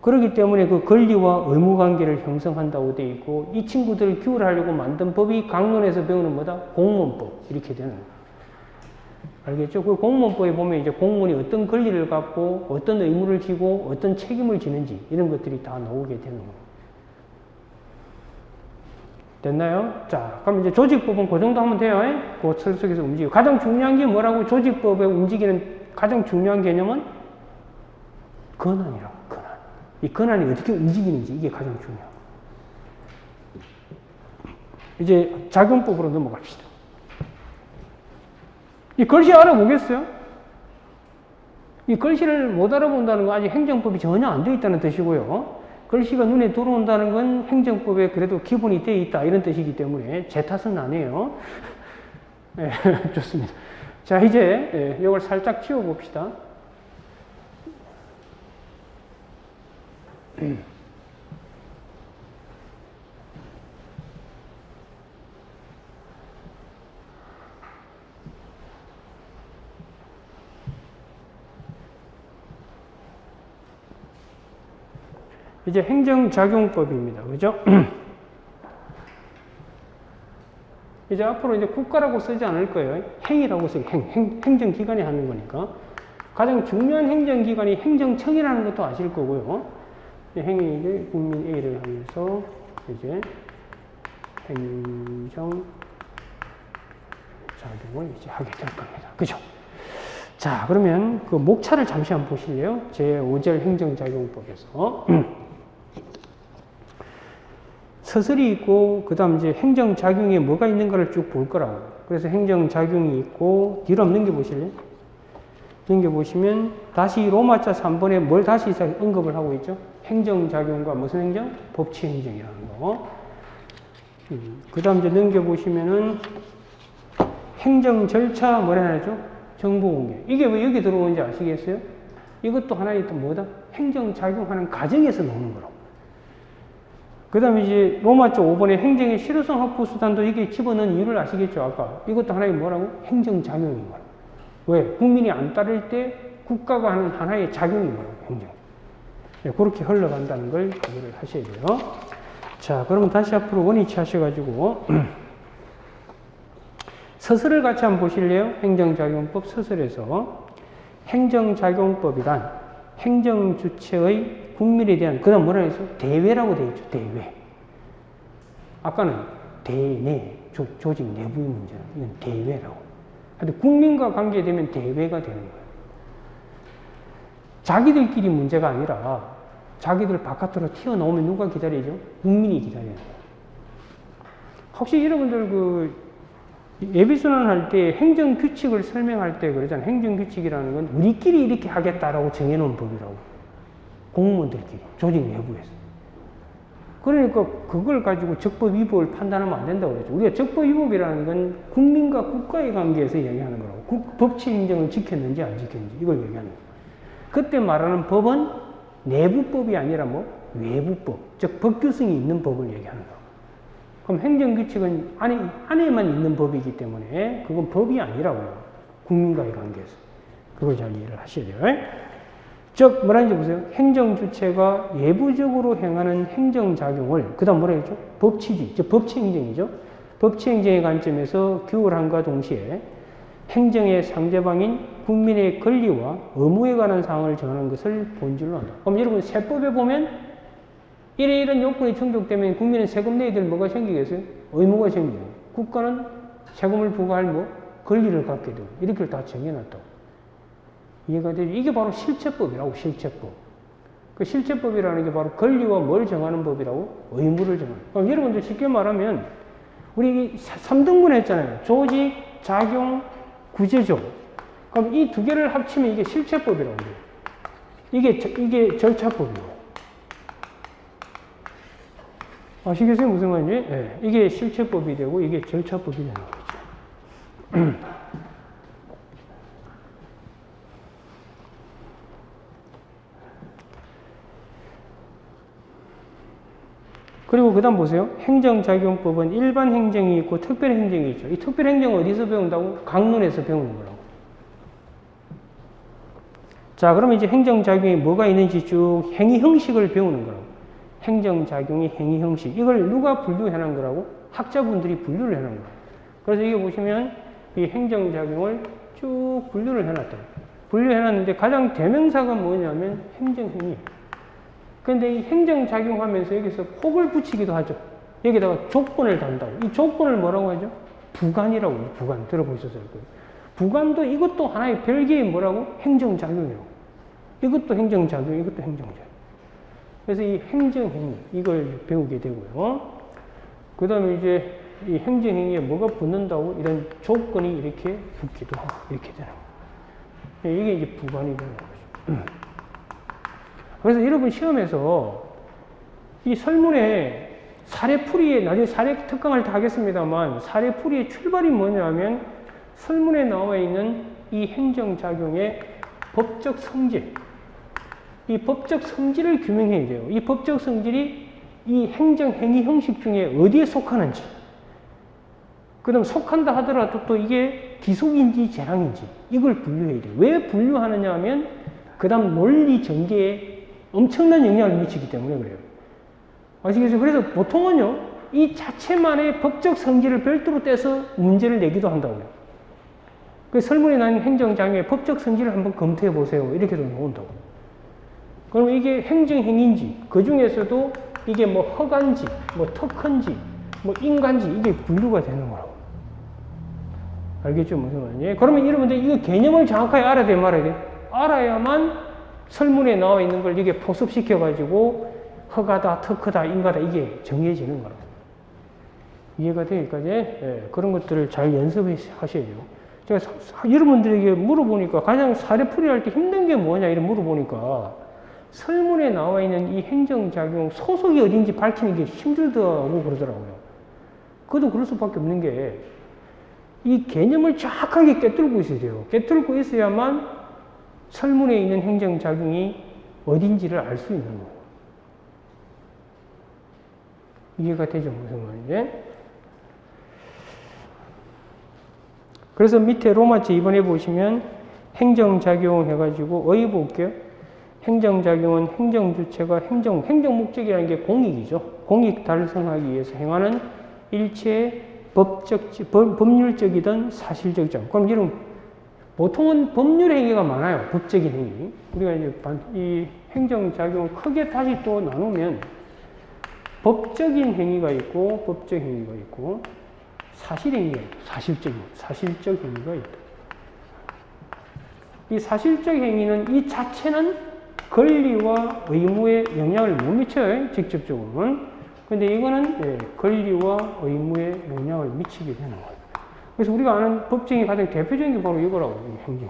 그렇기 때문에 그 권리와 의무 관계를 형성한다고 되어 있고 이 친구들을 규율하려고 만든 법이 강론에서 배우는 뭐다? 공무원법. 이렇게 되는 거예요. 알겠죠? 그 공무원법에 보면 이제 공무원이 어떤 권리를 갖고 어떤 의무를 지고 어떤 책임을 지는지 이런 것들이 다 나오게 되는 거예요. 됐나요? 자, 그럼 이제 조직법은 그 정도 하면 돼요. 그 틀 속에서 움직이고. 가장 중요한 게 뭐라고? 조직법에 움직이는 가장 중요한 개념은 권한이라고, 권한. 이 권한이 어떻게 움직이는지 이게 가장 중요해요. 이제 작용법으로 넘어갑시다. 이 글씨 알아보겠어요? 이 글씨를 못 알아본다는 건 아직 행정법이 전혀 안 되어 있다는 뜻이고요. 글씨가 눈에 들어온다는 건 행정법에 그래도 기본이 되어 있다 이런 뜻이기 때문에 제 탓은 아니에요. 네, 좋습니다. 자, 이제 이걸 살짝 지워봅시다. 이제 행정작용법입니다. 그죠? 이제 앞으로 이제 국가라고 쓰지 않을 거예요. 행이라고 써요. 행정기관이 하는 거니까. 가장 중요한 행정기관이 행정청이라는 것도 아실 거고요. 행위를 국민 A를 하면서 이제 행정작용을 이제 하게 될 겁니다. 그죠? 자, 그러면 그 목차를 잠시 한번 보실래요? 제5절 행정작용법에서. 서술이 있고, 그 다음 이제 행정작용에 뭐가 있는가를 쭉 볼 거라고. 그래서 행정작용이 있고, 뒤로 한번 넘겨보실래요? 넘겨보시면, 다시 로마자 3번에 뭘 다시 언급을 하고 있죠? 행정작용과 무슨 행정? 법치행정이라는 거. 그 다음 이제 넘겨보시면은, 행정 절차 뭐라 하죠? 정보 공개. 이게 왜 여기 들어오는지 아시겠어요? 이것도 하나의 또 뭐다? 행정작용하는 과정에서 나오는 거라고. 그 다음에 이제 로마자 5번에 행정의 실효성 확보 수단도 이게 집어넣은 이유를 아시겠죠? 아까. 이것도 하나의 뭐라고? 행정작용인 거라고. 왜? 국민이 안 따를 때 국가가 하는 하나의 작용인 거라고, 행정. 네, 그렇게 흘러간다는 걸 이해를 하셔야 돼요. 자, 그러면 다시 앞으로 원위치 하셔가지고, 서술을 같이 한번 보실래요? 행정작용법 서술에서. 행정작용법이란 행정주체의 국민에 대한, 그 다음 뭐라 했어? 대외라고 되어 있죠, 대외. 아까는 대내, 조직 내부의 문제는, 이건 대외라고. 하여튼 국민과 관계되면 대외가 되는 거예요. 자기들끼리 문제가 아니라 자기들 바깥으로 튀어나오면 누가 기다리죠? 국민이 기다려요. 혹시 여러분들 그 예비순환 할 때 행정규칙을 설명할 때 그러잖아요. 행정규칙이라는 건 우리끼리 이렇게 하겠다라고 정해놓은 법이라고. 공무원들끼리, 조직 내부에서. 그러니까 그걸 가지고 적법 위법을 판단하면 안 된다고 그러죠. 우리가 적법 위법이라는 건 국민과 국가의 관계에서 얘기하는 거라고. 법치 행정을 지켰는지 안 지켰는지 이걸 얘기하는 거예요. 그때 말하는 법은 내부법이 아니라 뭐 외부법, 즉 법규성이 있는 법을 얘기하는 거예요. 그럼 행정규칙은 안에만 있는 법이기 때문에 그건 법이 아니라고요. 국민과의 관계에서. 그걸 잘 이해를 하셔야 돼요. 즉, 뭐라는지 보세요. 행정주체가 외부적으로 행하는 행정작용을, 그 다음 뭐라 했죠? 법치주의, 즉 법치행정이죠. 법치행정의 관점에서 규율함과 동시에 행정의 상대방인 국민의 권리와 의무에 관한 사항을 정하는 것을 본질로 한다. 그럼 여러분 세법에 보면 이런 요건이 충족되면 국민은 세금 내야 될 뭐가 생기겠어요? 의무가 생기고 국가는 세금을 부과할 뭐 권리를 갖게 되고 이렇게 다 정해놨다고. 이해가 되죠? 이게 바로 실체법이라고. 실체법. 그 실체법이라는 게 바로 권리와 뭘 정하는 법이라고? 의무를 정하는. 그럼 여러분들 쉽게 말하면 우리 3등분 했잖아요. 조직, 작용, 구제조. 그럼 이 두 개를 합치면 이게 실체법이라고 해요. 이게 절차법이에요. 아시겠어요? 무슨 말인지? 네. 이게 실체법이 되고 이게 절차법이 되는 거죠. 그리고 그 다음 보세요. 행정작용법은 일반 행정이 있고 특별행정이 있죠. 이 특별행정은 어디서 배운다고? 강론에서 배우는 거라고. 자, 그러면 이제 행정작용이 뭐가 있는지 쭉 행위 형식을 배우는 거라고. 행정작용의 행위 형식. 이걸 누가 분류해 놓은 거라고? 학자분들이 분류를 해 놓은 거예요. 그래서 이게 보시면 이 행정작용을 쭉 분류를 해 놨다. 분류해 놨는데 가장 대명사가 뭐냐면 행정행위예요. 근데 이 행정작용하면서 여기서 혹을 붙이기도 하죠. 여기다가 조건을 단다고. 이 조건을 뭐라고 하죠? 부관이라고 해요. 부관. 들어보셨을 거예요. 부관도 이것도 하나의 별개의 뭐라고? 행정작용이라고. 이것도 행정작용, 이것도 행정작용. 그래서 이 행정행위, 이걸 배우게 되고요. 그 다음에 이제 이 행정행위에 뭐가 붙는다고? 이런 조건이 이렇게 붙기도 하고, 이렇게 되는 거예요. 이게 이제 부관이 되는 거죠. 그래서 여러분 시험에서 이 설문에 사례풀이에, 나중에 사례 특강을 다 하겠습니다만, 사례풀이의 출발이 뭐냐면 설문에 나와 있는 이 행정작용의 법적 성질, 이 법적 성질을 규명해야 돼요. 이 법적 성질이 이 행정행위 형식 중에 어디에 속하는지, 그 다음 속한다 하더라도 또 이게 기속인지 재량인지 이걸 분류해야 돼요. 왜 분류하느냐 하면 그 다음 논리 전개에 엄청난 영향을 미치기 때문에 그래요. 아시겠어요? 그래서 보통은요, 이 자체만의 법적 성질을 별도로 떼서 문제를 내기도 한다고요. 그 설문에 나온 행정작용의 법적 성질을 한번 검토해 보세요. 이렇게도 나온다고. 그럼 이게 행정행위인지, 그 중에서도 이게 뭐 허가인지, 뭐 특허인지, 뭐 인가인지 이게 분류가 되는 거라고. 알겠죠? 무슨 말인지? 그러면 여러분들 이거 개념을 정확하게 알아야 돼, 말아야 돼? 알아야만 설문에 나와 있는 걸 이게 포섭시켜가지고 허가다, 특허다, 인가다 이게 정해지는 거라고. 이해가 되니까 그런 것들을 잘 연습하셔야 돼요. 제가 여러분들에게 물어보니까 가장 사례풀이 할 때 힘든 게 뭐냐 이렇게 물어보니까 설문에 나와 있는 이 행정작용 소속이 어딘지 밝히는 게 힘들다고 그러더라고요. 그것도 그럴 수밖에 없는 게 이 개념을 정확하게 꿰뚫고 있어야 돼요. 꿰뚫고 있어야만 설문에 있는 행정작용이 어딘지를 알 수 있는 거예요. 이해가 되죠? 무슨 말인지? 그래서 밑에 로마체 2번에 보시면 행정작용 해가지고 어휘 볼게요. 행정작용은 행정주체가 행정 목적이라는 게 공익이죠. 공익 달성하기 위해서 행하는 일체의 법률적이든 사실적 점. 그럼 여러분, 보통은 법률 행위가 많아요. 법적인 행위. 우리가 이제 이 행정작용을 크게 다시 또 나누면 법적인 행위가 있고, 법적 행위가 있고, 사실 행위가 있고, 사실적 행위가 있다. 이 사실적 행위는 이 자체는 권리와 의무에 영향을 못 미쳐요. 직접적으로는. 근데 이거는 권리와 의무에 영향을 미치게 되는 거예요. 그래서 우리가 아는 법정의 가장 대표적인 게 바로 이거라고, 행정.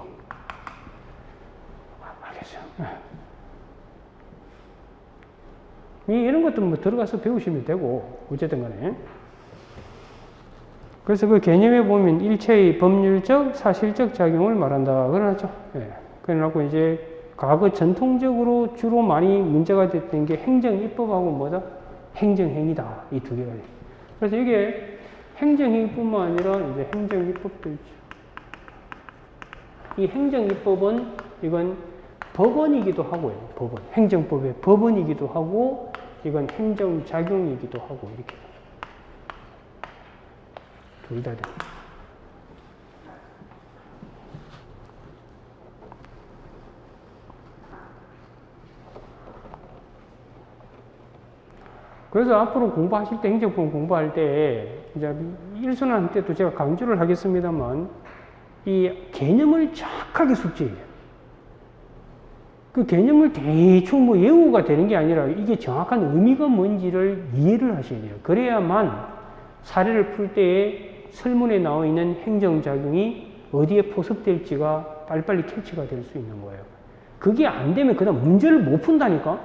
알겠어요? 이런 것도 뭐 들어가서 배우시면 되고, 어쨌든 간에. 그래서 그 개념에 보면 일체의 법률적, 사실적 작용을 말한다. 그러죠. 그래놓고 이제 과거 전통적으로 주로 많이 문제가 됐던 게 행정입법하고 뭐다? 행정행위다. 이 두 개가. 그래서 이게 행정행위뿐만 아니라 이제 행정입법도 있죠. 이 행정입법은 이건 법원이기도 하고요. 법원. 행정법의 법원이기도 하고 이건 행정작용이기도 하고 이렇게. 둘 다 돼. 그래서 앞으로 공부하실 때, 행정법 공부할 때, 이제 일순환 때도 제가 강조를 하겠습니다만, 이 개념을 정확하게 숙지해요. 그 개념을 대충 뭐 외우가 되는 게 아니라 이게 정확한 의미가 뭔지를 이해를 하셔야 돼요. 그래야만 사례를 풀 때에 설문에 나와 있는 행정작용이 어디에 포섭될지가 빨리빨리 캐치가 될 수 있는 거예요. 그게 안 되면 그다음 문제를 못 푼다니까?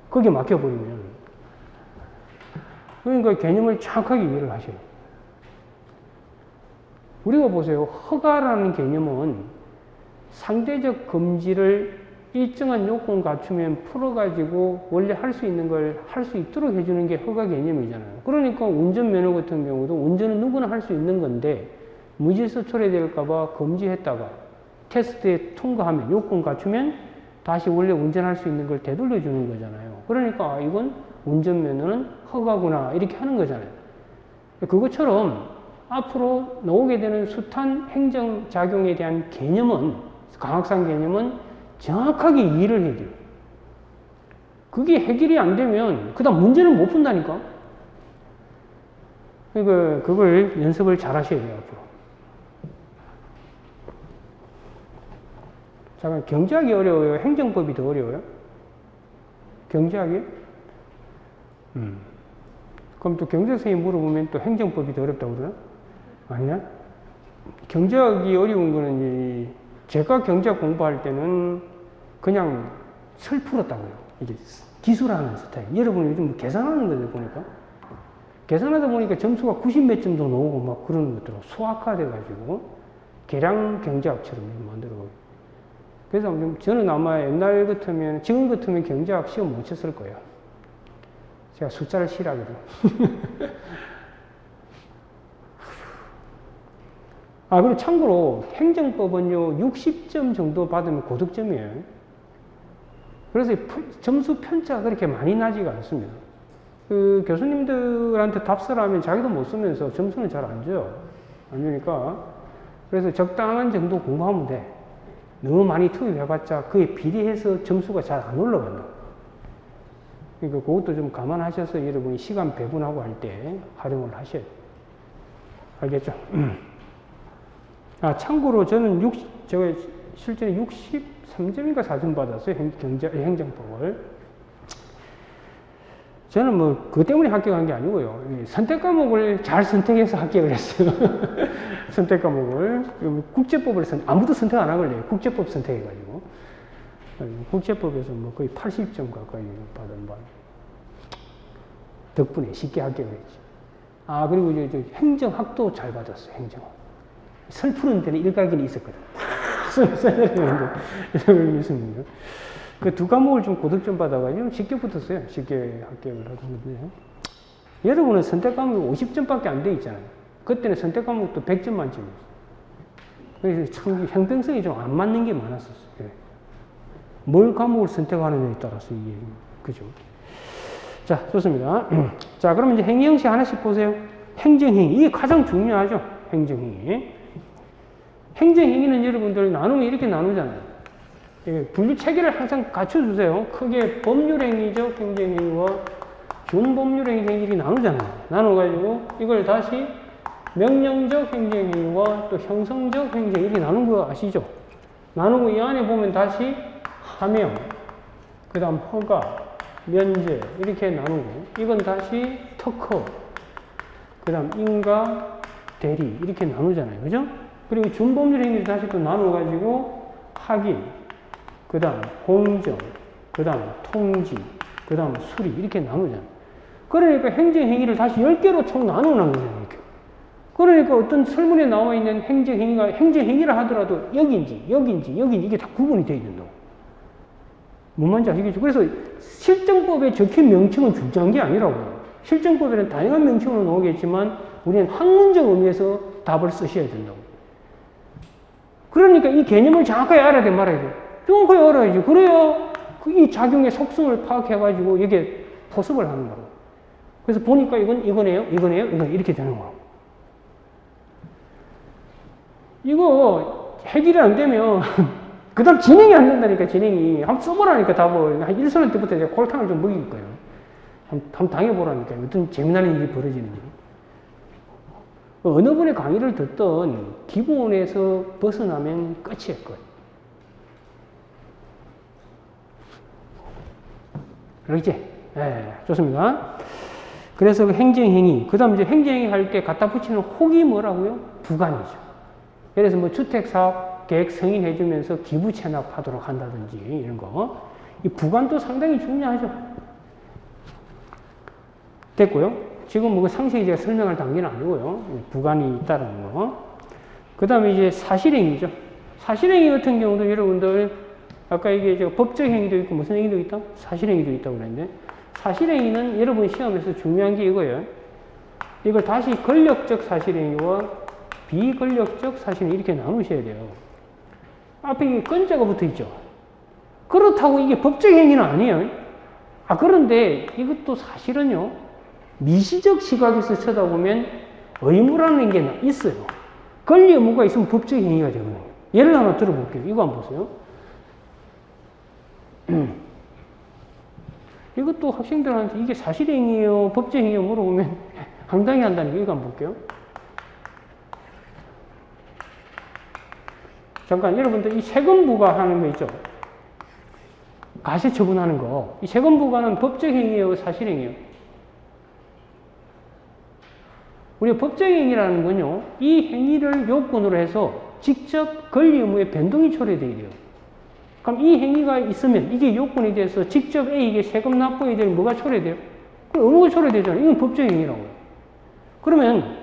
거기에 막혀버리면. 그러니까 개념을 정확하게 이해를 하셔야 돼요. 우리가 보세요. 허가라는 개념은 상대적 금지를 일정한 요건 갖추면 풀어가지고 원래 할 수 있는 걸 할 수 있도록 해주는 게 허가 개념이잖아요. 그러니까 운전면허 같은 경우도 운전은 누구나 할 수 있는 건데 무질서 초래될까봐 금지했다가 테스트에 통과하면 요건 갖추면 다시 원래 운전할 수 있는 걸 되돌려주는 거잖아요. 그러니까 이건 운전면허는 허가구나 이렇게 하는 거잖아요. 그것처럼 앞으로 나오게 되는 숱한 행정작용에 대한 개념은 강학상 개념은 정확하게 이해를 해야 돼요. 그게 해결이 안 되면 그 다음 문제는 못 푼다니까. 그러니까 그걸 연습을 잘 하셔야 돼요. 앞으로. 잠깐, 경제학이 어려워요? 행정법이 더 어려워요? 경제학이? 그럼 또 경제선생님이 물어보면 또 행정법이 더 어렵다고 그러나? 아니야? 경제학이 어려운 거는 제가 경제학 공부할 때는 그냥 설 풀었다고요. 이게 기술하는 스타일. 여러분 요즘 계산하는 거죠, 보니까. 계산하다 보니까 점수가 90 몇 점도 나오고 막 그런 것들로 소학화돼가지고 계량 경제학처럼 만들어가지고. 그래서 저는 아마 옛날 같으면, 지금 같으면 경제학 시험 못 쳤을 거예요. 제가 숫자를 싫어하거든요. 그리고 참고로 행정법은요, 60점 정도 받으면 고득점이에요. 그래서 점수 편차가 그렇게 많이 나지가 않습니다. 그 교수님들한테 답서를 하면 자기도 못 쓰면서 점수는 잘 안 줘요. 안 주니까. 그래서 적당한 정도 공부하면 돼. 너무 많이 투입해봤자 그에 비례해서 점수가 잘 안 올라간다. 그러니까 그것도 좀 감안하셔서 여러분이 시간 배분하고 할 때 활용을 하셔야 돼요. 알겠죠? 참고로 저는 제가 실제로 63점인가 4점 받았어요. 행정법을. 저는 뭐, 그것 때문에 합격한 게 아니고요. 선택 과목을 잘 선택해서 합격을 했어요. 선택 과목을. 국제법을 아무도 선택 안 하길래 국제법 선택해가지고. 국제법에서 뭐 거의 80점 가까이 받은 바. 덕분에 쉽게 합격을 했지. 그리고 이제 행정학도 잘 받았어요. 행정학. 설 푸는 데는 일각견이 있었거든. 이런 있습니다. 그 두 과목을 좀 고득점 받아가지고 쉽게 붙었어요. 쉽게 합격을 하던데. 여러분은 선택 과목이 50점밖에 안 돼 있잖아요. 그때는 선택 과목도 100점 만점이었어요. 그래서 참 형평성이 좀 안 맞는 게 많았었어요. 뭘 과목을 선택하느냐에 따라서 이게, 그죠? 자, 좋습니다. 자, 그러면 이제 행위형식 하나씩 보세요. 행정행위. 이게 가장 중요하죠. 행정행위. 행정행위는 여러분들 나누면 이렇게 나누잖아요. 분류 체계를 항상 갖춰주세요. 크게 법률행위적 행정행위와 준법률행위적이 나누잖아요. 나눠가지고 이걸 다시 명령적 행정행위와 또 형성적 행정행위 이렇게 나눈 거 아시죠? 나누고 이 안에 보면 다시 하명, 그 다음 허가, 면제 이렇게 나누고 이건 다시 특허, 그 다음 인가, 대리 이렇게 나누잖아요. 그죠? 그리고 준법률 행위를 다시 또 나눠가지고 확인, 그 다음 공정, 그 다음 통지, 그 다음 수리 이렇게 나누잖아요. 그러니까 행정행위를 다시 10개로 총 나누는 거잖아요. 이렇게. 그러니까 어떤 설문에 나와 있는 행정행위가 행정행위라 하더라도 여기인지 이게 다 구분이 되어 된다고. 뭔 말인지 아시겠죠? 그래서 실정법에 적힌 명칭은 중요한 게 아니라고요. 실정법에는 다양한 명칭으로 나오겠지만 우리는 학문적 의미에서 답을 쓰셔야 된다고. 그러니까 이 개념을 정확하게 알아야 돼, 말아야 돼. 정확하게 알아야지. 그래야 이 작용의 속성을 파악해가지고 여기에 포섭을 하는 거라고. 그래서 보니까 이건 이거네요, 이렇게 되는 거라고. 이거 해결이 안 되면 그 다음 진행이 안 된다니까. 진행이 한번 써보라니까. 답을 한 1선언 때부터 이제 콜탕을 좀 먹일 거예요. 한번 당해보라니까. 어떤 재미난 일이 벌어지는지. 어느 분의 강의를 듣던 기본에서 벗어나면 끝이에요. 끝. 그렇지? 네, 좋습니다. 그래서 그 행정행위, 그 다음 이제 행정행위 할 때 갖다 붙이는 혹이 뭐라고요? 부관이죠. 그래서 뭐 주택사업 계획 승인해주면서 기부 체납하도록 한다든지 이런 거. 이 부관도 상당히 중요하죠. 됐고요. 지금 뭐 상세히 제가 설명할 단계는 아니고요. 부관이 있다는 거. 그 다음에 이제 사실행위죠. 사실행위 같은 경우도 여러분들 아까 이게 법적 행위도 있고 무슨 행위도 있다? 사실행위도 있다고 그랬는데 사실행위는 여러분 시험에서 중요한 게 이거예요. 이걸 다시 권력적 사실행위와 비권력적 사실행위 이렇게 나누셔야 돼요. 앞에 이게 건자가 붙어 있죠. 그렇다고 이게 법적 행위는 아니에요. 그런데 이것도 사실은요. 미시적 시각에서 쳐다보면 의무라는 게 있어요. 권리 의무가 있으면 법적 행위가 되거든요. 예를 하나 들어볼게요. 이거 한번 보세요. 이것도 학생들한테 이게 사실행위예요, 법적행위예요 물어보면 황당해 한다는 게 이거 한번 볼게요. 잠깐 여러분들 이 세금 부과하는 거 있죠? 과세 처분하는 거. 이 세금 부과는 법적행위예요, 사실행위예요? 우리 법적행위라는 건요, 이 행위를 요건으로 해서 직접 권리 의무의 변동이 초래되어야 돼요. 그럼 이 행위가 있으면 이게 요건이 돼서 직접 A에게 세금 납부해야 되는 뭐가 초래돼요? 그럼 의무가 초래되잖아요. 이건 법적 행위라고요. 그러면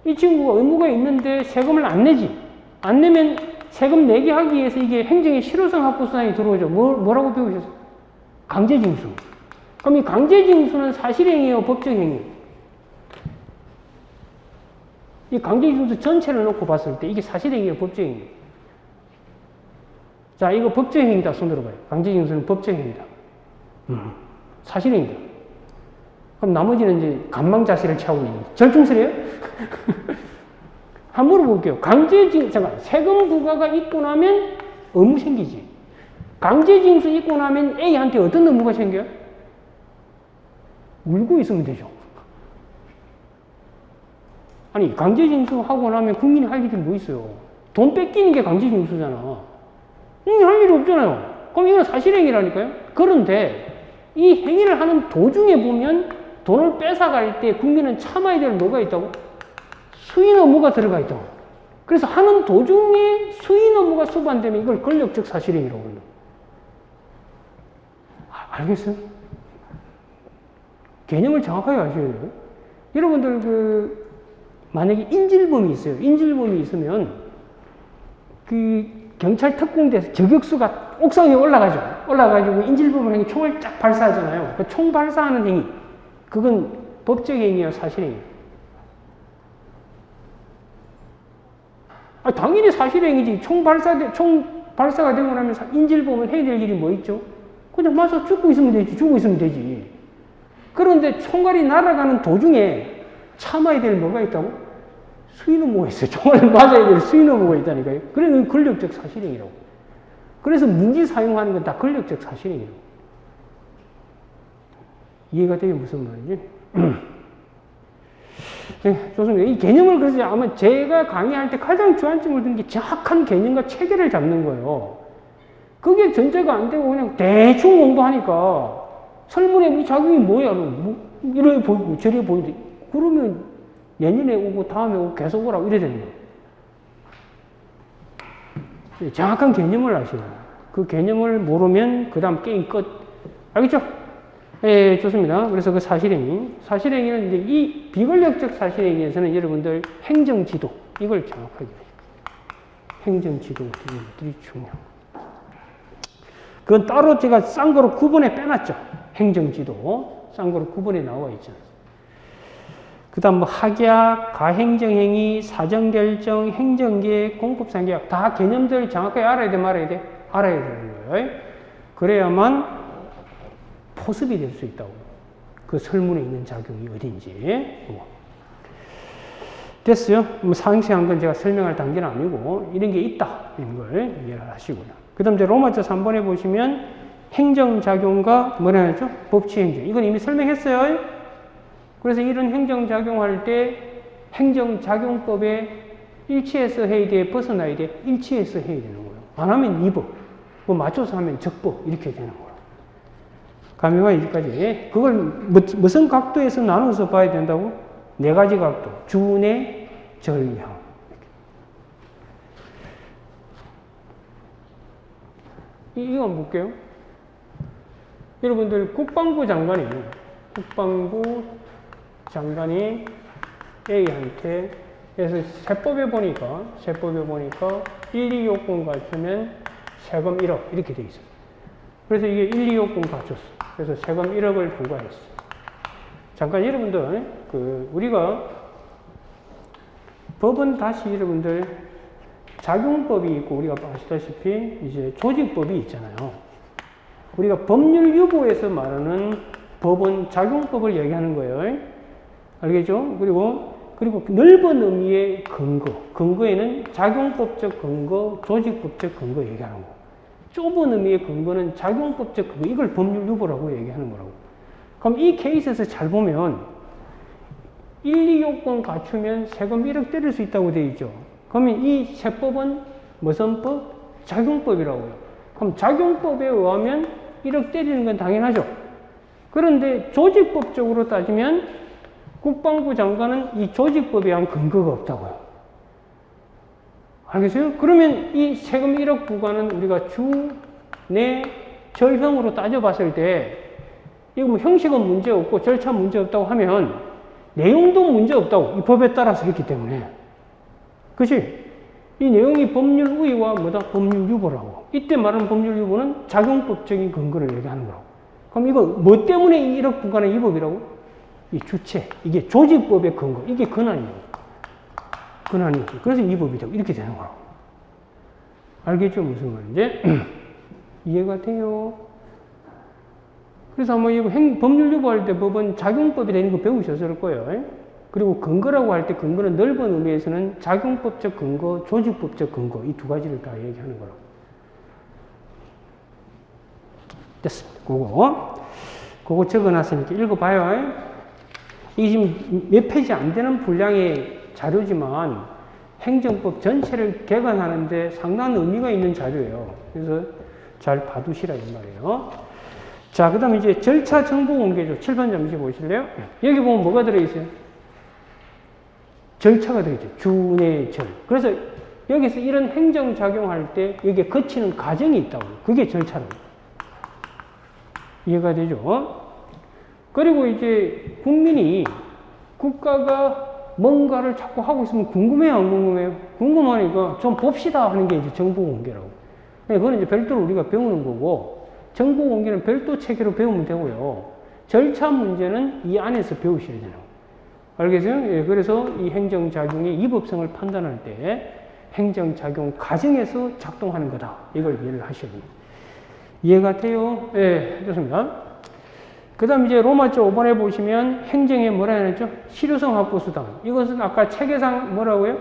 이 친구가 의무가 있는데 세금을 안 내지. 안 내면 세금 내게 하기 위해서 이게 행정의 실효성 확보수단이 들어오죠. 뭐라고 배우셨어요? 강제징수. 그럼 이 강제징수는 사실행위예요, 법적 행위? 이 강제징수 전체를 놓고 봤을 때 이게 사실행위예요, 법적 행위? 자, 이거 법적 행위다. 손 들어봐요. 강제징수는 법적 행위다. 사실행위다. 그럼 나머지는 이제 간망자세를 취하고 있는 절충설이에요? 한번 물어볼게요. 잠깐, 세금 부과가 있고 나면 의무 생기지. 강제징수 있고 나면 A한테 어떤 의무가 생겨요? 울고 있으면 되죠. 아니, 강제징수 하고 나면 국민이 할 일이 뭐 있어요? 돈 뺏기는 게 강제징수잖아. 할 일이 없잖아요. 그럼 이건 사실행위라니까요. 그런데 이 행위를 하는 도중에 보면 돈을 뺏어갈 때 국민은 참아야 될 뭐가 있다고? 수인 의무가 들어가 있다고. 그래서 하는 도중에 수인 의무가 수반되면 이걸 권력적 사실행위라고 합니다. 알겠어요? 개념을 정확하게 아셔야 돼요. 여러분들 만약에 인질범이 있어요. 인질범이 있으면 경찰 특공대에서 저격수가 옥상에 올라가죠. 올라가지고 인질범을 행위 총을 쫙 발사하잖아요. 그 총 발사하는 행위. 그건 법적 행위예요, 사실행위? 당연히 사실행위지. 총 발사가 되고 나면 인질범은 해야 될 일이 뭐 있죠? 그냥 맞아 죽고 있으면 되지. 그런데 총알이 날아가는 도중에 참아야 될 뭐가 있다고? 수인 의무가 있어요. 총알을 맞아야 될 수인 의무가 있다니까요. 그래서 권력적 사실행위라고. 그래서 무기 사용하는 건 다 권력적 사실행위라고. 이해가 되게 무슨 말이지? 네, 좋습니다. 이 개념을 그래서 아마 제가 강의할 때 가장 주안점을 둔 게 정확한 개념과 체계를 잡는 거예요. 그게 전제가 안 되고 그냥 대충 공부하니까 설문에 이 작용이 뭐야? 이래 보이고 저래 보이는데 그러면 내년에 오고 다음에 오고 계속 오라고 이래 되는 거예요. 정확한 개념을 아셔야 돼요. 그 개념을 모르면 그 다음 게임 끝. 알겠죠? 예, 좋습니다. 그래서 그 사실행위는 이제 이 비권력적 사실행위에서는 여러분들 행정지도 이걸 정확하게 행정지도 이것들이 중요합니다. 그건 따로 제가 싼 거로 9번에 빼놨죠. 행정지도 싼 거로 9번에 나와 있죠. 그 다음 학약, 가행정행위, 사정결정, 행정계획, 공급상계약 다 개념들 정확하게 알아야 돼 말아야 돼? 알아야 되는 거예요. 그래야만 포섭이 될 수 있다고. 그 설문에 있는 작용이 어딘지. 됐어요? 뭐 상세한 건 제가 설명할 단계는 아니고 이런 게 있다 이런 걸 이해를 하시고요. 그 다음 이제 로마서 3번에 보시면 행정작용과 뭐라 하죠? 법치행정. 이건 이미 설명했어요. 그래서 이런 행정작용할 때 행정작용법에 일치해서 해야 돼, 벗어나야 돼, 일치해서 해야 되는 거예요. 안 하면 위법, 뭐 맞춰서 하면 적법 이렇게 되는 거예요. 감이와 여기까지. 그걸 무슨 각도에서 나눠서 봐야 된다고? 네 가지 각도. 준의, 절향. 이거 한번 볼게요. 여러분들 국방부 장관이 A한테 그래서 세법에 보니까 1, 2 요건 갖추면 세금 1억 이렇게 돼 있어요. 그래서 이게 1, 2 요건 갖췄어. 그래서 세금 1억을 부과했어. 잠깐 여러분들 우리가 법은 다시 여러분들 작용법이 있고 우리가 아시다시피 이제 조직법이 있잖아요. 우리가 법률 유보에서 말하는 법은 작용법을 얘기하는 거예요. 알겠죠? 그리고 넓은 의미의 근거에는 작용법적 근거, 조직법적 근거 얘기하는 거. 좁은 의미의 근거는 작용법적 근거, 이걸 법률 유보라고 얘기하는 거라고. 그럼 이 케이스에서 잘 보면 1, 2 요건 갖추면 세금 1억 때릴 수 있다고 되어 있죠. 그러면 이 세법은 무슨 법? 작용법이라고요. 그럼 작용법에 의하면 1억 때리는 건 당연하죠. 그런데 조직법적으로 따지면 국방부 장관은 이 조직법에 의한 근거가 없다고요. 알겠어요? 그러면 이 세금 1억 부과는 우리가 내 절형으로 따져봤을 때 이거 뭐 형식은 문제 없고 절차 문제 없다고 하면 내용도 문제 없다고 이 법에 따라서 했기 때문에 그치? 이 내용이 법률 우위와 법률 유보라고. 이때 말하는 법률 유보는 작용법적인 근거를 얘기하는 거라고. 그럼 이거 뭐 때문에 이 1억 부과는 이 법이라고? 이 주체, 이게 조직법의 근거, 이게 근한이에요. 근한이에요. 그래서 이 법이 되고 이렇게 되는 거라고. 알겠죠? 무슨 말인지? 이해가 돼요? 그래서 아마 이거 법률 유보할 때 법은 작용법이 되는 거 배우셨을 거예요. 그리고 근거라고 할 때 근거는 넓은 의미에서는 작용법적 근거, 조직법적 근거 이 두 가지를 다 얘기하는 거라고. 됐습니다. 그거 적어놨으니까 읽어봐요. 이게 지금 몇 페이지 안 되는 분량의 자료지만 행정법 전체를 개관하는데 상당한 의미가 있는 자료예요. 그래서 잘 봐두시라 이 말이에요. 자, 그 다음에 이제 절차 정보 공개죠. 7번 잠시 보실래요? 여기 보면 뭐가 들어있어요? 절차가 들어있죠. 준의 절. 그래서 여기서 이런 행정작용할 때 여기에 거치는 과정이 있다고. 그게 절차입니다. 이해가 되죠? 그리고 이제 국민이 국가가 뭔가를 자꾸 하고 있으면 궁금해요, 안 궁금해요? 궁금하니까 좀 봅시다 하는 게 이제 정보 공개라고. 그건 이제 별도로 우리가 배우는 거고, 정보 공개는 별도 체계로 배우면 되고요. 절차 문제는 이 안에서 배우셔야 되는 거예요. 알겠어요? 예, 그래서 이 행정작용의 위법성을 판단할 때 행정작용 과정에서 작동하는 거다. 이걸 이해를 하셔야 됩니다. 이해가 돼요? 예, 좋습니다. 그 다음 이제 로마서 5번에 보시면 행정에 뭐라 해야죠? 실효성 확보수단. 이것은 아까 체계상 뭐라고요?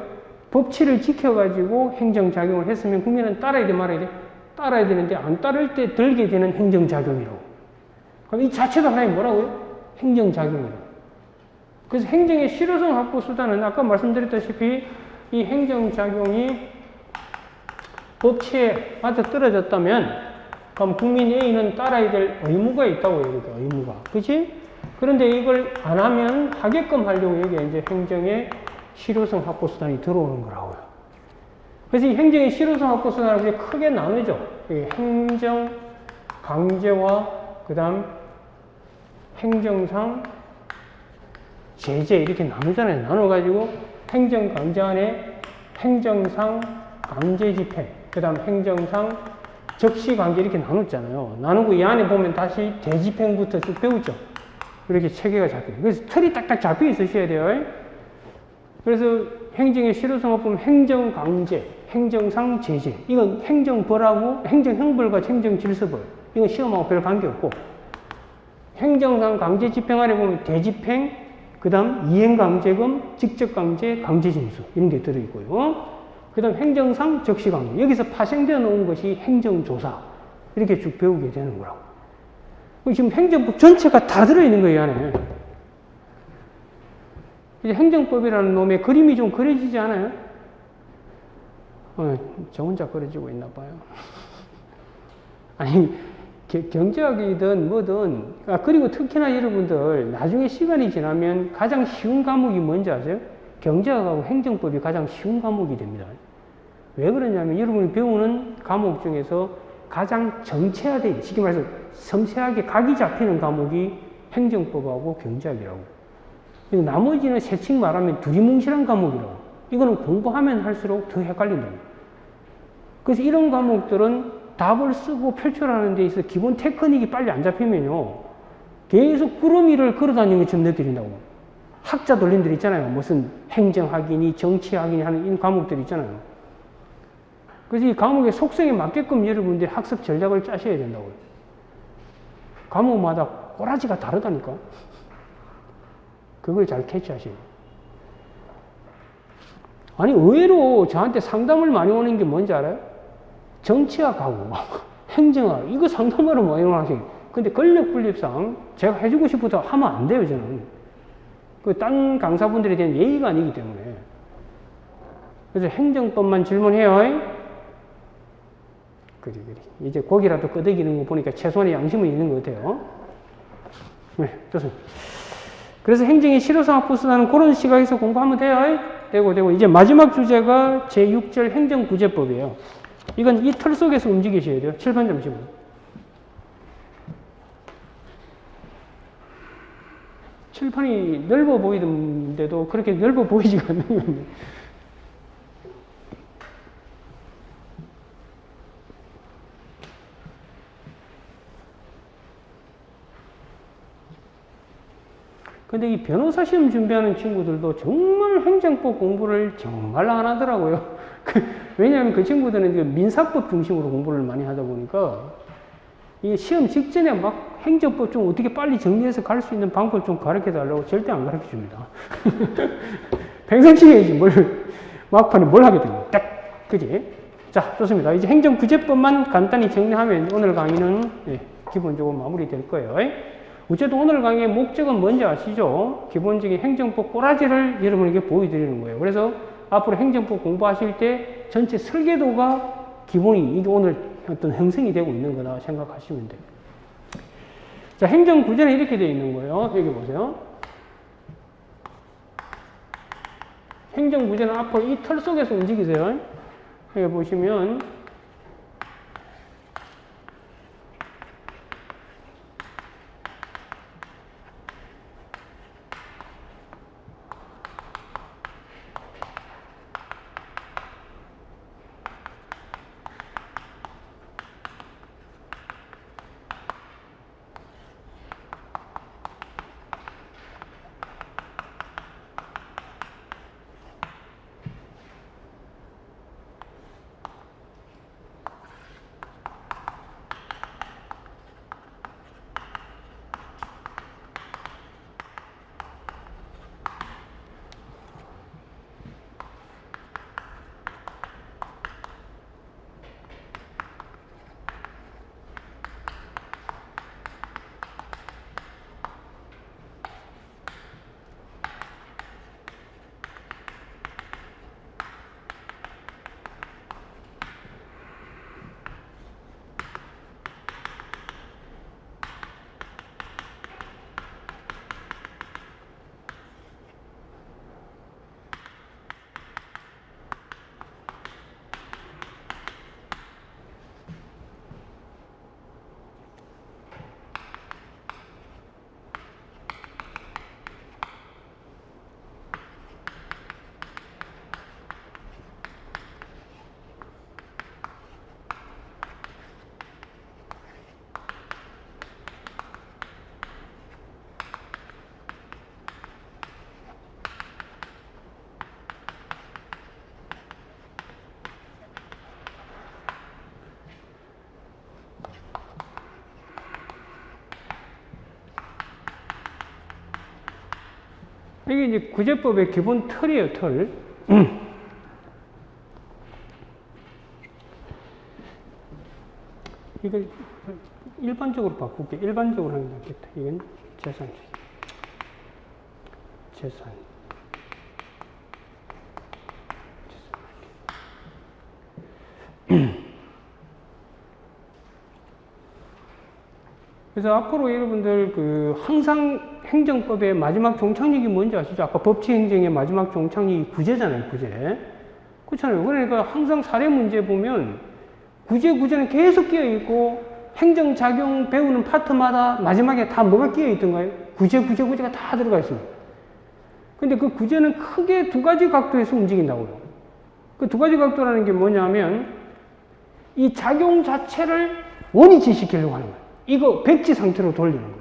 법치를 지켜가지고 행정작용을 했으면 국민은 따라야 돼, 말아야 돼? 따라야 되는데 안 따를 때 들게 되는 행정작용이라고. 그럼 이 자체도 하나의 뭐라고요? 행정작용이라고. 그래서 행정의 실효성 확보수단은 아까 말씀드렸다시피 이 행정작용이 법치에 맞아떨어졌다면 그럼 국민 A는 따라야 될 의무가 있다고 얘기해요. 의무가. 그치? 그런데 이걸 안 하면 하게끔 하려고 이게 이제 행정의 실효성 확보수단이 들어오는 거라고요. 그래서 이 행정의 실효성 확보수단을 크게 나누죠. 행정 강제와 그 다음 행정상 제재 이렇게 나누잖아요. 나눠가지고 행정 강제 안에 행정상 강제 집행, 그 다음 행정상 적시 관계 이렇게 나눴잖아요. 나누고 이 안에 보면 다시 대집행부터 쭉 배우죠. 이렇게 체계가 잡혀요. 그래서 틀이 딱딱 잡혀 있으셔야 돼요. 그래서 행정의 실효성을 보면 행정 강제, 행정상 제재. 이건 행정벌하고 행정형벌과 행정질서벌. 이건 시험하고 별 관계 없고. 행정상 강제 집행 안에 보면 대집행, 그 다음 이행강제금, 직접강제, 강제징수 이런 게 들어있고요. 그 다음 행정상, 적시강제. 여기서 파생되어 놓은 것이 행정조사. 이렇게 쭉 배우게 되는 거라고. 지금 행정법 전체가 다 들어있는 거예요, 안에. 이제 행정법이라는 놈의 그림이 좀 그려지지 않아요? 저 혼자 그려지고 있나 봐요. 아니, 경제학이든 뭐든, 그리고 특히나 여러분들, 나중에 시간이 지나면 가장 쉬운 과목이 뭔지 아세요? 경제학하고 행정법이 가장 쉬운 과목이 됩니다. 왜 그러냐면 여러분이 배우는 과목 중에서 가장 정체화되어, 쉽게 말해서 섬세하게 각이 잡히는 과목이 행정법하고 경제학이라고. 나머지는 세칭 말하면 두리뭉실한 과목이라고. 이거는 공부하면 할수록 더 헷갈린다고. 그래서 이런 과목들은 답을 쓰고 표출하는 데 있어서 기본 테크닉이 빨리 안 잡히면요. 계속 구름이를 걸어다니는 것처럼 내드린다고. 학자 돌림들 있잖아요. 무슨 행정학이니 정치학이니 하는 이런 과목들 있잖아요. 그래서 이 과목의 속성에 맞게끔 여러분들이 학습 전략을 짜셔야 된다고요. 과목마다 꼬라지가 다르다니까. 그걸 잘 캐치하셔야 돼요. 아니, 의외로 저한테 상담을 많이 오는 게 뭔지 알아요? 정치학하고 행정학, 이거 상담으로 많이 오는. 근데 권력 분립상 제가 해주고 싶어도 하면 안 돼요, 저는. 딴 강사분들에 대한 예의가 아니기 때문에. 그래서 행정법만 질문해요. 그리. 이제 고기라도 끄덕이는 거 보니까 최소한의 양심은 있는 것 같아요. 네, 좋습니다. 그래서 행정의 실효성학 부수라는 그런 시각에서 공부하면 돼요. 되고. 이제 마지막 주제가 제6절 행정구제법이에요. 이건 이 틀 속에서 움직이셔야 돼요. 7번 잠시만요. 칠판이 넓어 보이던데도 그렇게 넓어 보이지가 않는 건데. 근데 이 변호사 시험 준비하는 친구들도 정말 행정법 공부를 정말 안 하더라고요. 왜냐하면 그 친구들은 민사법 중심으로 공부를 많이 하다 보니까 이 시험 직전에 막 행정법 좀 어떻게 빨리 정리해서 갈 수 있는 방법 좀 가르쳐 달라고 절대 안 가르쳐 줍니다. 평상시에 막판에 뭘 하게 됩니다. 딱! 그지? 자, 좋습니다. 이제 행정구제법만 간단히 정리하면 오늘 강의는 기본적으로 마무리될 거예요. 어쨌든 오늘 강의의 목적은 뭔지 아시죠? 기본적인 행정법 꼬라지를 여러분에게 보여드리는 거예요. 그래서 앞으로 행정법 공부하실 때 전체 설계도가 기본이 이게 오늘 어떤 형성이 되고 있는 거다 생각하시면 돼요. 자, 행정구제는 이렇게 되어 있는 거예요. 여기 보세요. 행정구제는 앞으로 이 틀 속에서 움직이세요. 여기 보시면 이게 이제 구제법의 기본 틀이에요, 틀. 이걸 일반적으로 바꿀게. 일반적으로 하는 게 낫겠다. 이건 재산. 그래서 앞으로 여러분들 항상 행정법의 마지막 종착역이 뭔지 아시죠? 아까 법치행정의 마지막 종착역이 구제잖아요, 구제. 그렇잖아요. 그러니까 항상 사례 문제 보면 구제는 계속 끼어있고 행정작용 배우는 파트마다 마지막에 다 뭐가 끼어있던가요? 구제가 다 들어가 있습니다. 근데 그 구제는 크게 두 가지 각도에서 움직인다고요. 그 두 가지 각도라는 게 뭐냐면 이 작용 자체를 원위치시키려고 하는 거예요. 이거 백지 상태로 돌리는 거예요.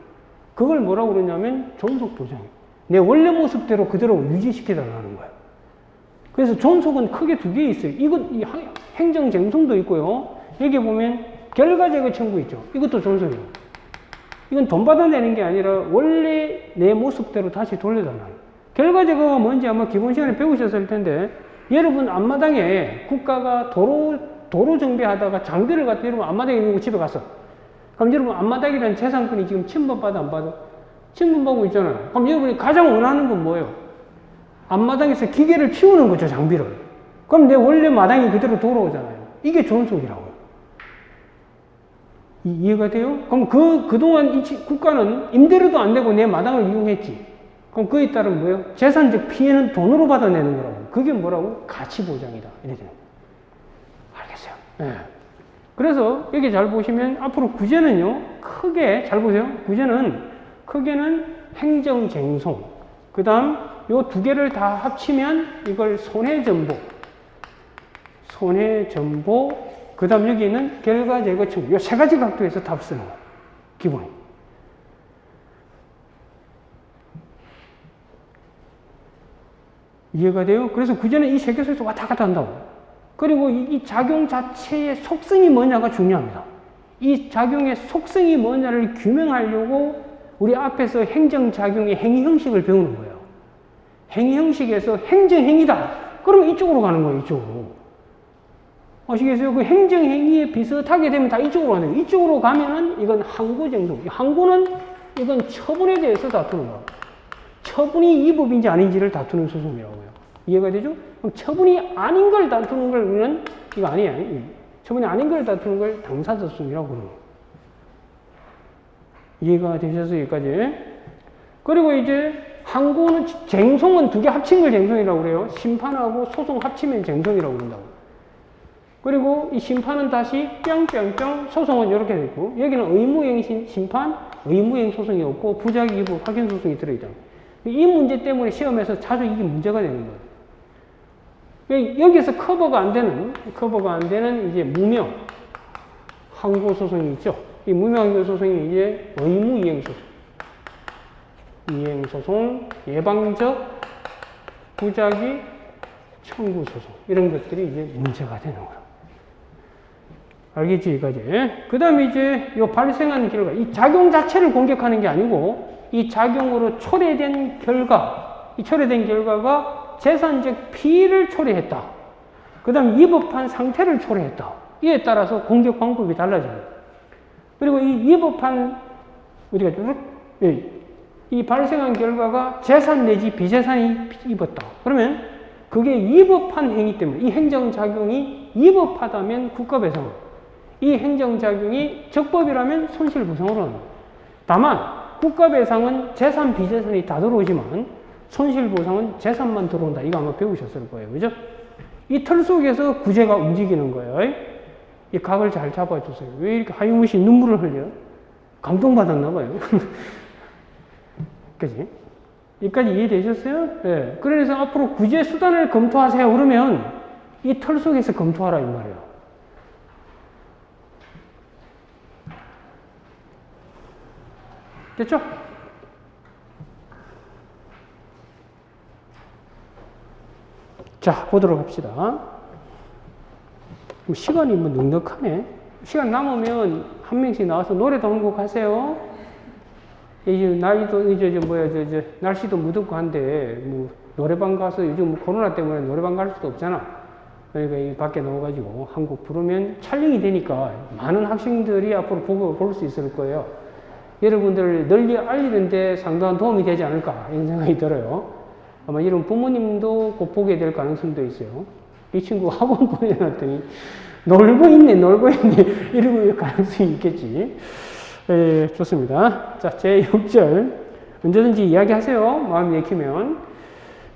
그걸 뭐라고 그러냐면 존속 보장이에요. 내 원래 모습대로 그대로 유지시켜달라는 거예요. 그래서 존속은 크게 두 개 있어요. 이 행정쟁송도 있고요. 여기 보면 결과제거 청구 있죠. 이것도 존속이에요. 이건 돈 받아내는 게 아니라 원래 내 모습대로 다시 돌려달라는 거예요. 결과제거가 뭔지 아마 기본 시간에 배우셨을 텐데, 여러분 앞마당에 국가가 도로 정비하다가 장비를 갖다 여러분 앞마당에 있는 거 집에 갔어. 그럼 여러분 앞마당이라는 재산권이 지금 침범받아 안 받아? 침범받고 있잖아요. 그럼 여러분이 가장 원하는 건 뭐예요? 앞마당에서 기계를 치우는 거죠, 장비를. 그럼 내 원래 마당이 그대로 돌아오잖아요. 이게 존속이라고요. 이해가 돼요? 그럼 그동안 국가는 임대료도 안 내고 내 마당을 이용했지. 그럼 그에 따른 뭐예요? 재산적 피해는 돈으로 받아내는 거라고. 그게 뭐라고? 가치보장이다. 이래요. 알겠어요? 네. 그래서 여기 잘 보시면 앞으로 구제는요, 크게, 잘 보세요. 구제는 크게는 행정쟁송, 그 다음 요 두 개를 다 합치면 이걸 손해전보, 그 다음 여기는 결과제거 청구. 요 세 가지 각도에서 답 쓰는 거예요. 기본이. 이해가 돼요? 그래서 구제는 이 세 개에서 왔다 갔다 한다고. 그리고 이 작용 자체의 속성이 뭐냐가 중요합니다. 이 작용의 속성이 뭐냐를 규명하려고 우리 앞에서 행정작용의 행위 형식을 배우는 거예요. 행위 형식에서 행정행위다. 그러면 이쪽으로 가는 거예요, 이쪽으로. 아시겠어요? 그 행정행위에 비슷하게 되면 다 이쪽으로 가는 거예요. 이쪽으로 가면은 이건 항고쟁송. 항고는 이건 처분에 대해서 다투는 거예요. 처분이 위법인지 아닌지를 다투는 소송이라고요. 이해가 되죠? 그럼 처분이 아닌 걸 다투는 걸 우리는 이거 아니에요. 처분이 아닌 걸 다투는 걸 당사자소송이라고 그러는 거예요. 이해가 되셔서 여기까지. 그리고 이제 항고는 쟁송은 두 개 합친 걸 쟁송이라고 그래요. 심판하고 소송 합치면 쟁송이라고 그런다고. 그리고 이 심판은 다시 뿅뿅뿅, 소송은 이렇게 되어 있고, 여기는 의무행 심판, 의무행 소송이 없고 부작위부 확인 소송이 들어있잖아요. 이 문제 때문에 시험에서 자주 이게 문제가 되는 거예요. 여기서 커버가 안 되는 이제 무명 항고 소송이 있죠. 이 무명 항고 소송이 이제 의무 이행 소송, 이행 소송, 예방적 부작위 청구 소송, 이런 것들이 이제 문제가 되는 거예요. 알겠지, 여기까지. 그 다음에 이제 이 발생하는 결과, 이 작용 자체를 공격하는 게 아니고, 이 작용으로 초래된 결과, 이 초래된 결과가 재산적 피해를 초래했다. 그 다음 위법한 상태를 초래했다. 이에 따라서 공격 방법이 달라집니다. 그리고 이 위법한, 어디가 죠? 이 발생한 결과가 재산 내지 비재산이 입었다. 그러면 그게 위법한 행위 때문에, 이 행정작용이 위법하다면 국가배상, 이 행정작용이 적법이라면 손실보상으로 합니다. 다만 국가배상은 재산, 비재산이 다 들어오지만 손실보상은 재산만 들어온다. 이거 아마 배우셨을 거예요. 그죠? 이 틀 속에서 구제가 움직이는 거예요. 이 각을 잘 잡아주세요. 왜 이렇게 하이무시 눈물을 흘려요? 감동받았나 봐요. 그지? 여기까지 이해되셨어요? 네. 그래서 앞으로 구제 수단을 검토하세요. 그러면 이 틀 속에서 검토하라 이 말이에요. 됐죠? 자, 보도록 합시다. 시간이 뭐 넉넉하네. 시간 남으면 한 명씩 나와서 노래도 한 곡 하세요. 이제 나이도 이제 날씨도 무덥고 한데 뭐 노래방 가서 요즘 뭐 코로나 때문에 노래방 갈 수도 없잖아. 그러니까 이 밖에 나와가지고 한 곡 부르면 촬영이 되니까 많은 학생들이 앞으로 보고 볼 수 있을 거예요. 여러분들 널리 알리는데 상당한 도움이 되지 않을까 이런 생각이 들어요. 아마 이런 부모님도 꼭 보게 될 가능성도 있어요. 이 친구 학원 보내놨더니 놀고 있네 이러고 가능성이 있겠지. 예, 좋습니다. 자, 제6절 언제든지 이야기하세요. 마음이 내키면.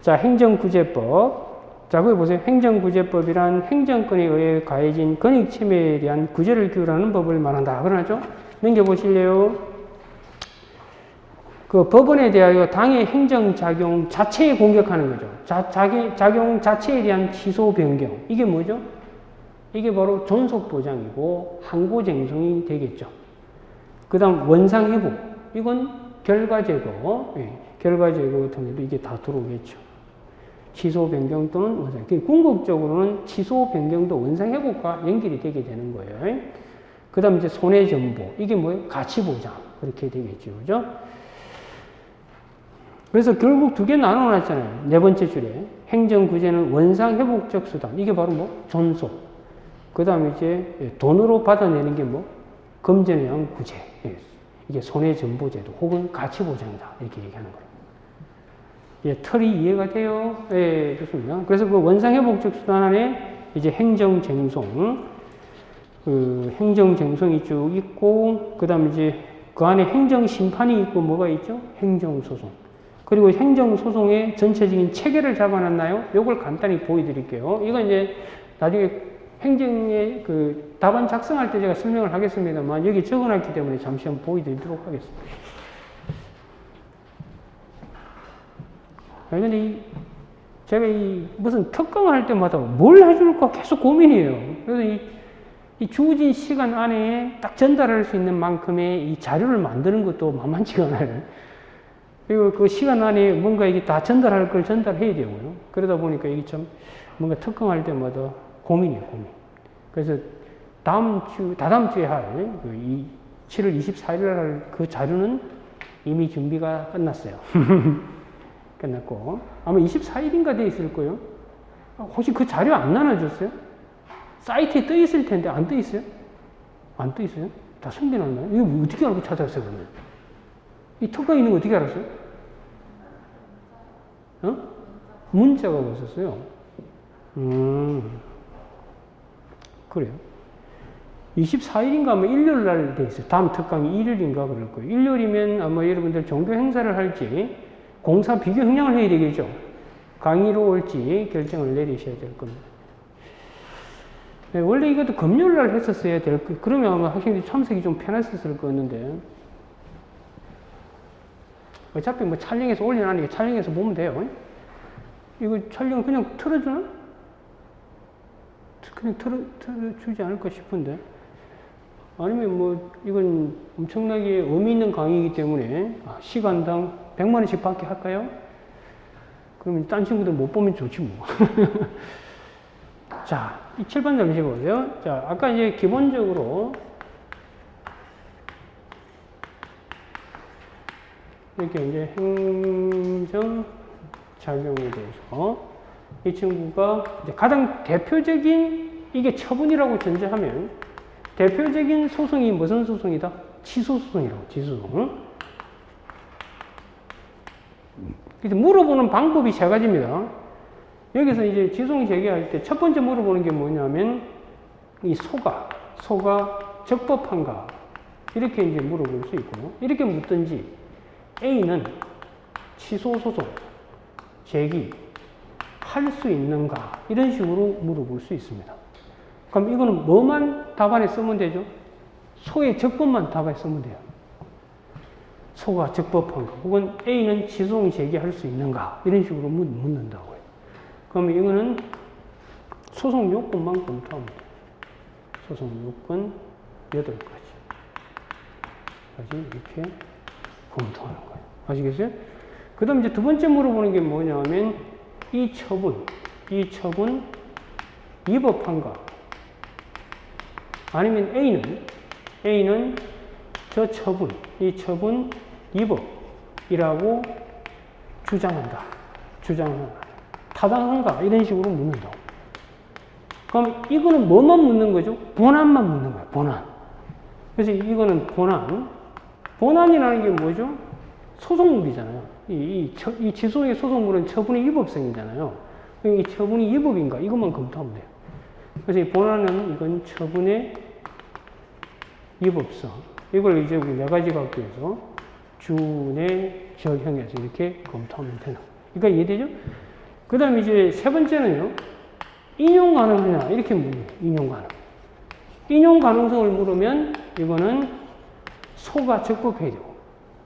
자, 행정구제법. 자, 거기 보세요. 행정구제법이란 행정권에 의해 가해진 권익침해에 대한 구제를 기울하는 법을 말한다. 그러죠? 넘겨보실래요? 그 법원에 대하여 당의 행정작용 자체에 공격하는 거죠. 작용 자체에 대한 취소 변경. 이게 뭐죠? 이게 바로 존속보장이고 항고쟁송이 되겠죠. 그 다음 원상회복. 이건 결과제거. 예, 결과제거 같은 경우도 이게 다 들어오겠죠. 취소 변경 또는 원상. 궁극적으로는 취소 변경도 원상회복과 연결이 되게 되는 거예요. 그 다음 이제 손해전보. 이게 뭐예요? 가치보장. 그렇게 되겠죠. 그죠? 그래서 결국 두 개 나눠놨잖아요. 네 번째 줄에. 행정구제는 원상회복적 수단. 이게 바로 뭐? 존속. 그 다음에 이제 돈으로 받아내는 게 뭐? 금전에 의한 구제. 이게 손해전보제도 혹은 가치보장이다. 이렇게 얘기하는 거예요. 예, 틀이 이해가 돼요? 예, 좋습니다. 그래서 그 원상회복적 수단 안에 이제 행정쟁송, 행정쟁송이 쭉 있고, 그 다음에 이제 그 안에 행정심판이 있고 뭐가 있죠? 행정소송. 그리고 행정소송의 전체적인 체계를 잡아놨나요? 요걸 간단히 보여드릴게요. 이건 이제 나중에 행정의 그 답안 작성할 때 제가 설명을 하겠습니다만 여기 적어놨기 때문에 잠시 한번 보여드리도록 하겠습니다. 근데 제가 무슨 특강을 할 때마다 뭘 해줄까 계속 고민이에요. 그래서 이 주어진 시간 안에 딱 전달할 수 있는 만큼의 이 자료를 만드는 것도 만만치가 않아요. 그리고 그 시간 안에 뭔가 이게 다 전달할 걸 전달해야 되고요. 그러다 보니까 이게 참 뭔가 특강할 때마다 고민이에요, 고민. 그래서 다다음 주에 할, 7월 24일 날 할 그 자료는 이미 준비가 끝났어요. 끝났고. 아마 24일인가 돼 있을 거예요. 혹시 그 자료 안 나눠줬어요? 사이트에 떠 있을 텐데 안 떠 있어요? 안 떠 있어요? 다 숨겨놨나요? 이거 어떻게 알고 찾아왔어요, 그러면? 이 특강 있는 거 어떻게 알았어요? 문자가 왔었어요. 그래요. 24일인가 아마 일요일 날 돼 있어요. 다음 특강이 일요일인가 그럴 거예요. 일요일이면 아마 여러분들 종교 행사를 할지 공사 비교 형량을 해야 되겠죠. 강의로 올지 결정을 내리셔야 될 겁니다. 네, 원래 이것도 금요일 날 했었어야 될 거예요. 그러면 아마 학생들이 참석이 좀 편했었을 거였는데 어차피 뭐 촬영해서 올려놨으니까 촬영해서 보면 돼요. 이거 촬영 그냥 틀어주나? 그냥 틀어주지 않을까 싶은데. 아니면 뭐, 이건 엄청나게 의미 있는 강의이기 때문에, 시간당 100만원씩 받게 할까요? 그러면 딴 친구들 못 보면 좋지 뭐. 자, 이 7번 잠시 보세요. 자, 아까 이제 기본적으로, 이렇게 이제 행정 작용에 대해서 이 친구가 이제 가장 대표적인 이게 처분이라고 전제하면 대표적인 소송이 무슨 소송이다? 취소소송이라고, 취소소송. 그래서 물어보는 방법이 세 가지입니다. 여기서 이제 취소송 제기할 때 첫 번째 물어보는 게 뭐냐면 이 소가 적법한가 이렇게 이제 물어볼 수 있고 이렇게 묻든지 A는 취소소송 제기할 수 있는가 이런 식으로 물어볼 수 있습니다. 그럼 이거는 뭐만 답안에 쓰면 되죠? 소의 적법만 답안에 쓰면 돼요. 소가 적법한가 혹은 A는 취소송 제기할 수 있는가 이런 식으로 묻는다고요. 그러면 이거는 소송 요건만 검토하면 돼요. 소송 요건 8가지 이렇게 검토하는 거예요. 아시겠어요? 그 다음 이제 두 번째 물어보는 게 뭐냐면 이 처분 위법한가? 아니면 A는 저 처분, 이 처분 위법이라고 주장한다. 타당한가? 이런 식으로 묻는다고. 그럼 이거는 뭐만 묻는 거죠? 본안만 묻는 거예요. 본안. 그래서 이거는 본안. 본안이라는 게 뭐죠? 소송물이잖아요. 이 지소의 소송물은 처분의 위법성이잖아요. 이 처분이 위법인가? 이것만 검토하면 돼요. 그래서 이 본안은 이건 처분의 위법성. 이걸 이제 우리 네 가지 각도에서 준의 적형에서 이렇게 검토하면 되는 거예요. 그러니까 이해되죠? 그 다음에 이제 세 번째는요. 인용 가능하냐? 이렇게 물어요. 인용 가능. 인용 가능성을 물으면 이거는 소가 적법해야 되고,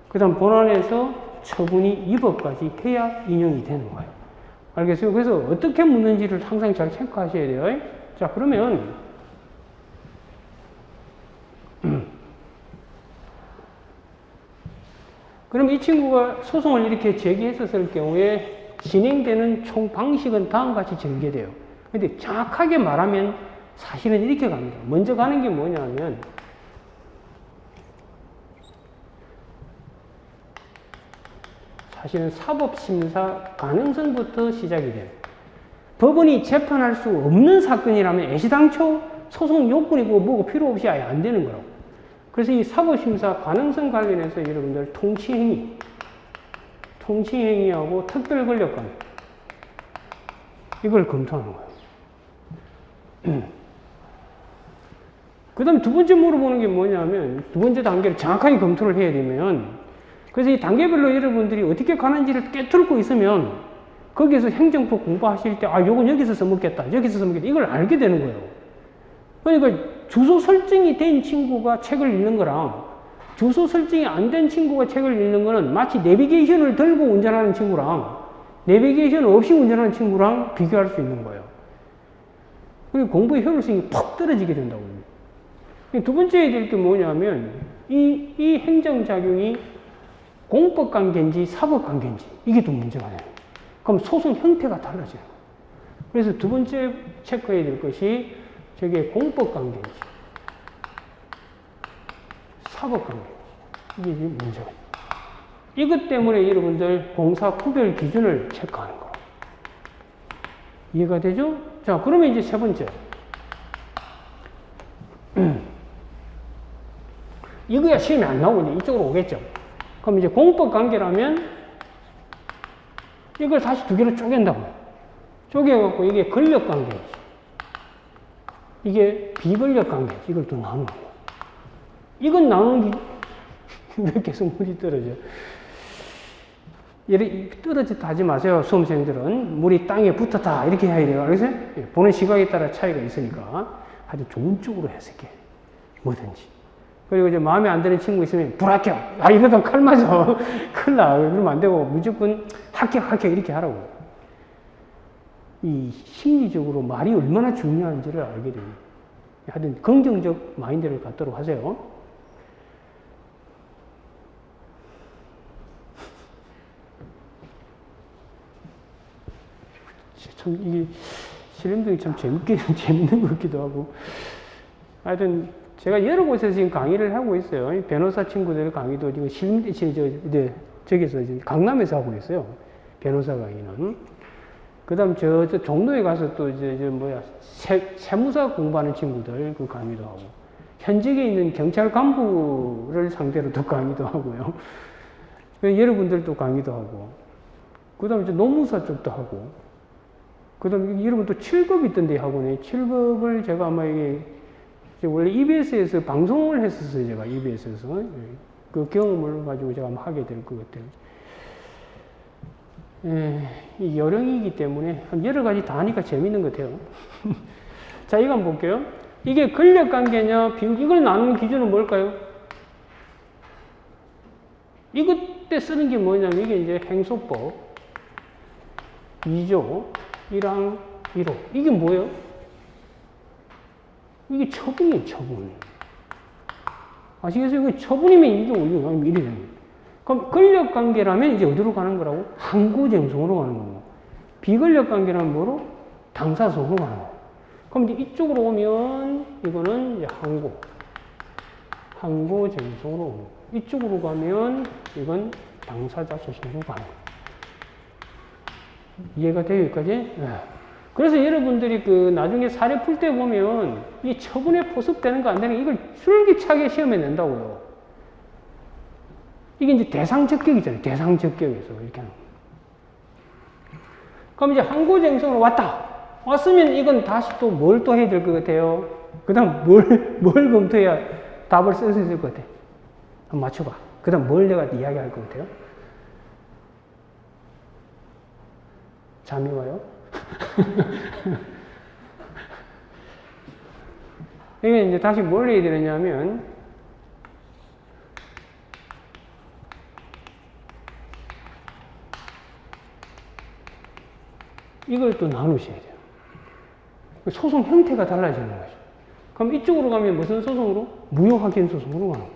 그 다음 본안에서 처분이 위법까지 해야 인용이 되는 거예요. 알겠어요? 그래서 어떻게 묻는지를 항상 잘 체크하셔야 돼요. 자, 그러면 그럼 이 친구가 소송을 이렇게 제기했었을 경우에 진행되는 총 방식은 다음과 같이 전개돼요. 근데 정확하게 말하면 사실은 이렇게 갑니다. 먼저 가는 게 뭐냐면 사실은 사법심사 가능성부터 시작이 돼요. 법원이 재판할 수 없는 사건이라면 애시당초 소송 요건이고 뭐고 필요 없이 아예 안 되는 거라고. 그래서 이 사법심사 가능성 관련해서 여러분들 통치행위하고 특별권력관 이걸 검토하는 거예요. 그 다음 두 번째 물어보는 게 뭐냐면 두 번째 단계를 정확하게 검토를 해야 되면 그래서 이 단계별로 여러분들이 어떻게 가는지를 꿰뚫고 있으면 거기에서 행정법 공부하실 때 요건 여기서 써먹겠다 여기서 써먹겠다 이걸 알게 되는 거예요. 그러니까 주소 설정이 된 친구가 책을 읽는 거랑 주소 설정이 안 된 친구가 책을 읽는 거는 마치 내비게이션을 들고 운전하는 친구랑 내비게이션 없이 운전하는 친구랑 비교할 수 있는 거예요. 그리고 공부의 효율성이 팍 떨어지게 된다고. 두 번째 해야 될 게 뭐냐면 이 행정작용이 공법관계인지 사법관계인지 이게 또 문제가 돼요. 그럼 소송 형태가 달라져요. 그래서 두 번째 체크해야 될 것이 저게 공법관계인지 사법관계인지 이게 문제가 돼요. 이것 때문에 여러분들 공사 구별 기준을 체크하는 거. 이해가 되죠? 자, 그러면 이제 세 번째. 이거야 시험에 안 나오고 이제 이쪽으로 오겠죠. 그럼 이제 공법 관계라면 이걸 다시 두 개로 쪼갠다고요. 쪼개갖고 이게 권력 관계지. 이게 비권력 관계지. 이걸 또 나누는 거예요. 이건 나누는 게 왜 계속 물이 떨어져? 떨어졌다 하지 마세요. 수험생들은. 물이 땅에 붙었다. 이렇게 해야 돼요. 알겠어요? 보는 시각에 따라 차이가 있으니까. 하여튼 좋은 쪽으로 해석해. 뭐든지. 그리고 이제 마음에 안 드는 친구 있으면 불합격! 이러다 칼 맞아. 큰일 나. 그러면 안 되고 무조건 합격 이렇게 하라고. 이 심리적으로 말이 얼마나 중요한지를 알게 됩니다. 하여튼 긍정적 마인드를 갖도록 하세요. 참 이게 실험들이 참 재밌는 것 같기도 하고. 하여튼 제가 여러 곳에서 지금 강의를 하고 있어요. 변호사 친구들 강의도 지금 저기서 강남에서 하고 있어요. 변호사 강의는. 그 다음 저 종로에 가서 또 세무사 공부하는 친구들 그 강의도 하고. 현직에 있는 경찰 간부를 상대로 또 강의도 하고요. 여러분들도 강의도 하고. 그 다음에 노무사 쪽도 하고. 그 다음에 여러분 또 7급 있던데 학원에 7급을 제가 아마 이게 원래 EBS에서 방송을 했었어요. 제가 EBS에서 그 경험을 가지고 제가 하게 될 것 같아요. 이 여령이기 때문에 여러 가지 다 하니까 재밌는 것 같아요. 자, 이거 한번 볼게요. 이게 권력관계냐 이걸 나누는 기준은 뭘까요? 이것 때 쓰는 게 뭐냐면 이게 이제 행소법 2조 1항 1호. 이게 뭐예요? 이게 처분이에요, 처분. 아시겠어요? 이게 처분이면 이게 이래 되는 거예요. 그럼 권력관계라면 이제 어디로 가는 거라고? 항고쟁송으로 가는 거고. 비권력관계라면 뭐로? 당사소송으로 가는 거고. 그럼 이제 이쪽으로 오면 이거는 이제 항고쟁송으로 이쪽으로 가면 이건 당사자 소송으로 가는 거예요. 이해가 돼요, 여기까지? 네. 그래서 여러분들이 그 나중에 사례 풀 때 보면 이 처분에 포섭되는 거 안 되는 거 이걸 줄기차게 시험에 낸다고요. 이게 이제 대상적격이잖아요. 대상적격에서 이렇게 하는 거예요. 그럼 이제 항고쟁송으로 왔으면 이건 다시 또 뭘 또 해야 될 것 같아요? 그 다음 뭘 검토해야 답을 쓸 수 있을 것 같아? 한번 맞춰봐. 그 다음 뭘 내가 이야기할 것 같아요? 잠이 와요? 이게 이제 다시 뭘 해야 되느냐면, 이걸 또 나누셔야 돼요. 소송 형태가 달라지는 거죠. 그럼 이쪽으로 가면 무슨 소송으로? 무효확인 소송으로 가는 거예요.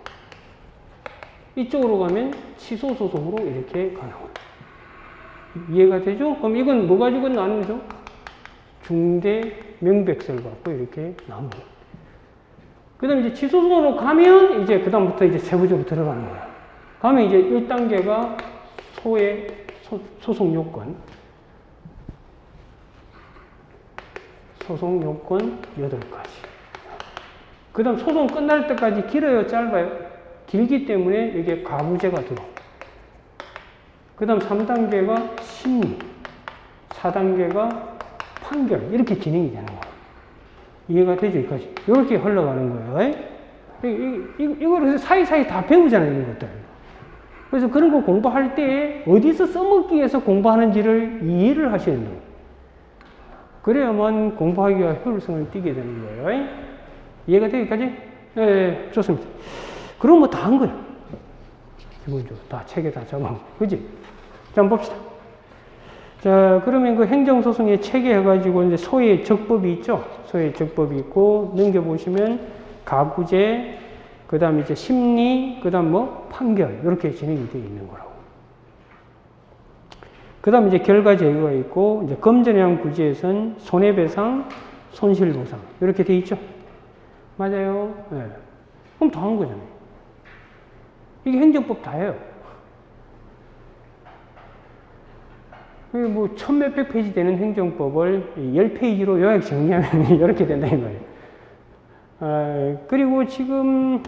이쪽으로 가면 취소 소송으로 이렇게 가는 거예요. 이해가 되죠? 그럼 이건 뭐 가지고 나누죠? 중대 명백설 갖고 이렇게 나누고. 그 다음에 이제 취소 소송으로 가면 이제 그다음부터 이제 세부적으로 들어가는 거예요. 가면 이제 1단계가 소의 소송 요건. 소송 요건 8가지. 그 다음 소송 끝날 때까지 길어요? 짧아요? 길기 때문에 이게 가부제가 들어옵니다. 그 다음 3단계가 심리, 4단계가 판결, 이렇게 진행이 되는 거예요. 이해가 되죠? 여기까지. 이렇게 흘러가는 거예요. 이걸 사이사이 다 배우잖아요, 이런 것들. 그래서 그런 거 공부할 때 어디서 써먹기 위해서 공부하는지를 이해를 하셔야 된다고. 그래야만 공부하기가 효율성을 띠게 되는 거예요. 이해가 돼요, 여기까지? 네, 좋습니다. 그럼 뭐 다 한 거예요. 기본적으로. 다 책에 다 적어. 그지? 자, 한번 봅시다. 자, 그러면 그 행정소송의 체계 해가지고 이제 소의 적법이 있죠? 소의 적법이 있고, 넘겨보시면 가구제, 그 다음 이제 심리, 그 다음 뭐 판결, 이렇게 진행이 되어 있는 거라고. 그 다음 이제 결과 제거가 있고, 이제 검전형 구제에서는 손해배상, 손실보상, 이렇게 되어 있죠? 맞아요? 네. 그럼 다 한 거잖아요. 이게 행정법 다예요. 뭐, 1000몇백 페이지 되는 행정법을 10페이지로 요약 정리하면 이렇게 된다는 거예요. 그리고 지금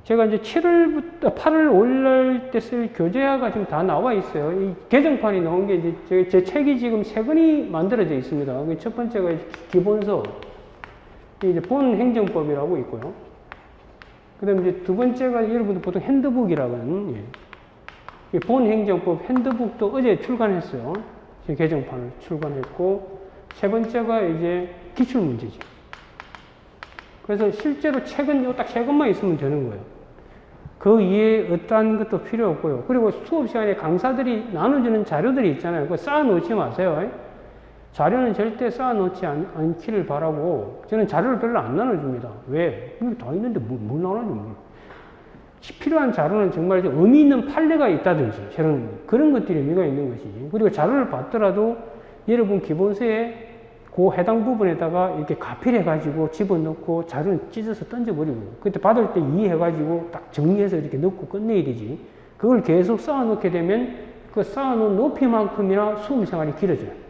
제가 이제 8월 5일 때 쓸 교재화가 지금 다 나와 있어요. 이 개정판이 나온 게 이제 제 책이 지금 3권이 만들어져 있습니다. 첫 번째가 기본서, 이제 본 행정법이라고 있고요. 그 다음에 이제 두 번째가 여러분들 보통 핸드북이라고 하는, 본 행정법 핸드북도 어제 출간했어요. 개정판을 출간했고, 세 번째가 이제 기출문제지. 그래서 실제로 책은 딱 3권만 있으면 되는 거예요. 그 이외에 어떠한 것도 필요 없고요. 그리고 수업 시간에 강사들이 나눠주는 자료들이 있잖아요. 그거 쌓아놓지 마세요. 자료는 절대 쌓아놓지 않기를 바라고, 저는 자료를 별로 안 나눠줍니다. 왜? 여기 다 있는데 뭘 나눠줍니까? 필요한 자료는 정말 의미 있는 판례가 있다든지 그런 것들이 의미가 있는 것이지. 그리고 자료를 받더라도 여러분 기본서에 그 해당 부분에다가 이렇게 가필해가지고 집어넣고 자료는 찢어서 던져버리고, 그때 받을 때 이해해가지고 딱 정리해서 이렇게 넣고 끝내야 되지. 그걸 계속 쌓아놓게 되면 그 쌓아놓은 높이만큼이나 수험 생활이 길어져요.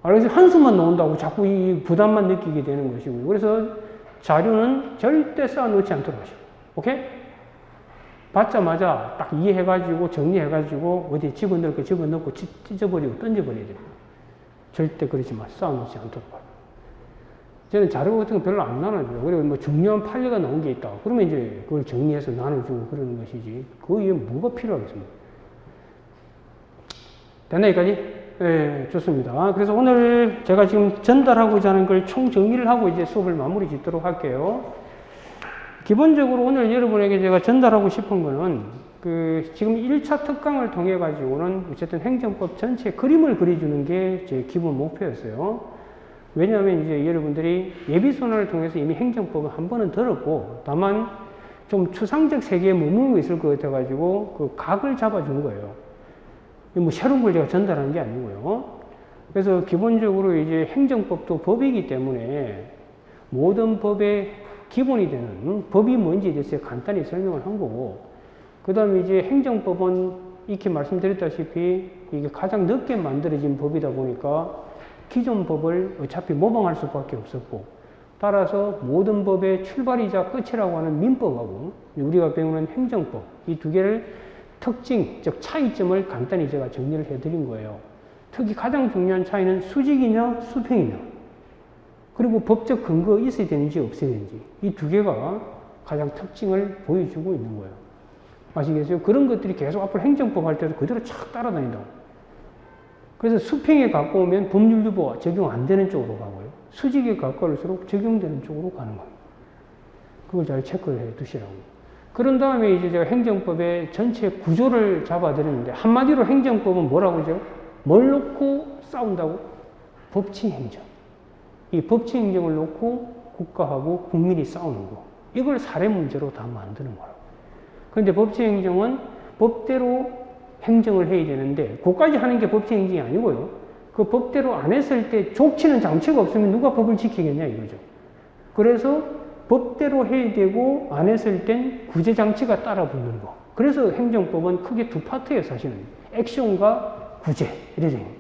그래서 한숨만 나온다고 자꾸 이 부담만 느끼게 되는 것이고요. 그래서 자료는 절대 쌓아놓지 않도록 하시고. 오케이? 받자마자 딱 이해해가지고 정리해가지고 어디에 집어넣을 거 집어넣고 찢어버리고 던져버려야 돼요. 절대 그러지 마. 쌓아놓지 않도록 하고. 저는 자료 같은 거 별로 안 나눠줘요. 그리고 뭐 중요한 판례가 나온 게 있다. 그러면 이제 그걸 정리해서 나눠주고 그러는 것이지. 그 이후에 뭐가 필요하겠습니까? 됐나, 여기까지? 네, 좋습니다. 그래서 오늘 제가 지금 전달하고자 하는 걸 총 정리를 하고 이제 수업을 마무리 짓도록 할게요. 기본적으로 오늘 여러분에게 제가 전달하고 싶은 거는 지금 1차 특강을 통해 가지고는 어쨌든 행정법 전체 그림을 그려주는 게 제 기본 목표였어요. 왜냐하면 이제 여러분들이 예비선언을 통해서 이미 행정법을 한 번은 들었고, 다만 좀 추상적 세계에 머물고 있을 것 같아 가지고 그 각을 잡아준 거예요. 뭐 새로운 걸 제가 전달하는 게 아니고요. 그래서 기본적으로 이제 행정법도 법이기 때문에 모든 법의 기본이 되는 법이 뭔지에 대해서 간단히 설명을 한 거고, 그 다음에 이제 행정법은 이렇게 말씀드렸다시피 이게 가장 늦게 만들어진 법이다 보니까 기존 법을 어차피 모방할 수밖에 없었고, 따라서 모든 법의 출발이자 끝이라고 하는 민법하고 우리가 배우는 행정법, 이 두 개를 특징, 즉 차이점을 간단히 제가 정리를 해드린 거예요. 특히 가장 중요한 차이는 수직이냐 수평이냐, 그리고 법적 근거가 있어야 되는지 없어야 되는지, 이 두 개가 가장 특징을 보여주고 있는 거예요. 아시겠어요? 그런 것들이 계속 앞으로 행정법 할 때도 그대로 착 따라다닌다고. 그래서 수평에 가까우면 법률유보가 적용 안 되는 쪽으로 가고요. 수직에 가까울수록 적용되는 쪽으로 가는 거예요. 그걸 잘 체크를 해 두시라고. 그런 다음에 이제 제가 행정법의 전체 구조를 잡아드렸는데, 한마디로 행정법은 뭐라고 하죠? 뭘 놓고 싸운다고? 법치행정. 이 법치행정을 놓고 국가하고 국민이 싸우는 거. 이걸 사례 문제로 다 만드는 거라고. 그런데 법치행정은 법대로 행정을 해야 되는데, 그까지 하는 게 법치행정이 아니고요. 그 법대로 안 했을 때 족치는 장치가 없으면 누가 법을 지키겠냐 이거죠. 그래서 법대로 해야 되고 안 했을 땐 구제 장치가 따라 붙는 거. 그래서 행정법은 크게 두 파트예요, 사실은. 액션과 구제. 이래야 됩니다.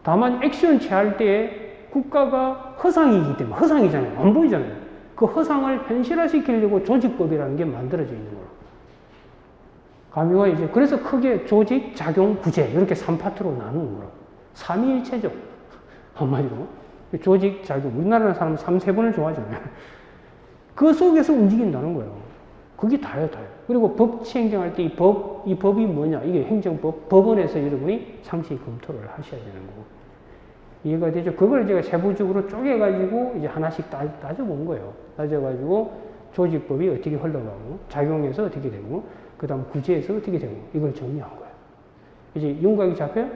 다만 액션 취할 때 국가가 허상이기 때문에, 허상이잖아요. 안 보이잖아요. 그 허상을 현실화시키려고 조직법이라는 게 만들어져 있는 거예요. 감유가 이제, 그래서 크게 조직, 작용, 구제, 이렇게 3파트로 나누는 거라고. 삼위일체죠. 한마디로. 조직, 작용. 우리나라 사람은 3세번을 좋아하잖아요. 그 속에서 움직인다는 거예요. 그게 다예요, 다예요. 그리고 법치 행정할 때 이 법이 뭐냐. 이게 행정법, 법원에서 여러분이 상시 검토를 하셔야 되는 거고. 이해가 되죠? 그걸 제가 세부적으로 쪼개가지고 이제 하나씩 따져본 거예요. 따져가지고 조직법이 어떻게 흘러가고, 작용에서 어떻게 되고, 그 다음 구제에서 어떻게 되고, 이걸 정리한 거예요. 이제 윤곽이 잡혀요?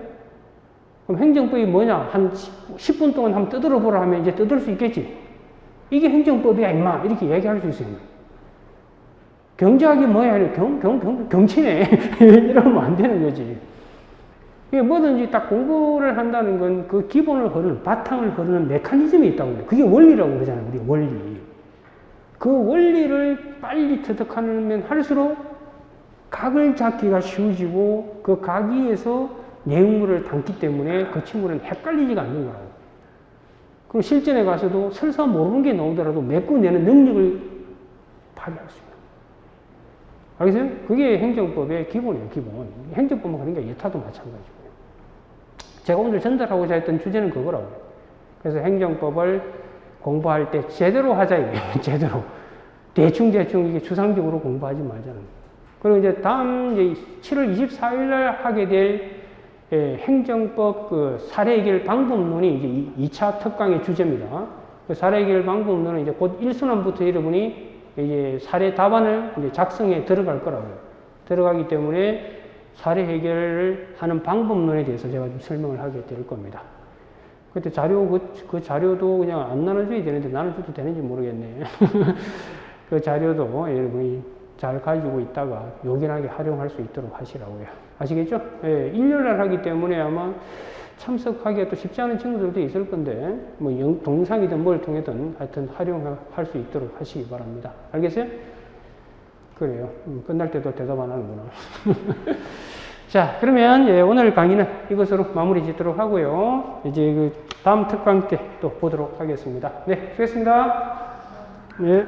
그럼 행정법이 뭐냐? 한 10분 동안 한번 떠들어 보라 하면 이제 떠들 수 있겠지? 이게 행정법이야, 임마. 이렇게 얘기할 수 있어요. 경제학이 뭐야? 경치네. 이러면 안 되는 거지. 이게 뭐든지 딱 공부를 한다는 건 그 기본을 흐르는, 바탕을 흐르는 메커니즘이 있다고 해요. 그게 원리라고 그러잖아요, 우리 원리. 그 원리를 빨리 터득하면 할수록 각을 잡기가 쉬워지고, 그 각 위에서 내용물을 담기 때문에 그 친구는 헷갈리지가 않는 거라고. 그럼 실전에 가서도 설사 모르는 게 나오더라도 메꿔내는 능력을 발휘할 수 있는 거예요. 알겠어요? 그게 행정법의 기본이에요, 기본. 행정법은 그러니까 예타도 마찬가지고요. 제가 오늘 전달하고자 했던 주제는 그거라고요. 그래서 행정법을 공부할 때 제대로 하자, 이거예요. 제대로. 대충 이게 주상적으로 공부하지 말자는 거예요. 그리고 이제 다음 이제 7월 24일 날 하게 될 행정법 그 사례 해결 방법론이 이제 2차 특강의 주제입니다. 그 사례 해결 방법론은 이제 곧 1순환부터 여러분이 이제 사례 답안을 이제 작성에 들어갈 거라고요. 들어가기 때문에 사례 해결을 하는 방법론에 대해서 제가 좀 설명을 하게 될 겁니다. 그때 자료, 그 자료도 그냥 안 나눠줘야 되는데 나눠줘도 되는지 모르겠네. 그 자료도 여러분이 잘 가지고 있다가 요긴하게 활용할 수 있도록 하시라고요. 아시겠죠? 예, 일요일날 하기 때문에 아마 참석하기가 또 쉽지 않은 친구들도 있을 건데, 뭐 동영상이든 뭘 통해든 하여튼 활용할 수 있도록 하시기 바랍니다. 알겠어요? 그래요. 끝날 때도 대답 안 하는구나. 자, 그러면 예, 오늘 강의는 이것으로 마무리 짓도록 하고요. 이제 그 다음 특강 때 또 보도록 하겠습니다. 네, 수고했습니다. 네.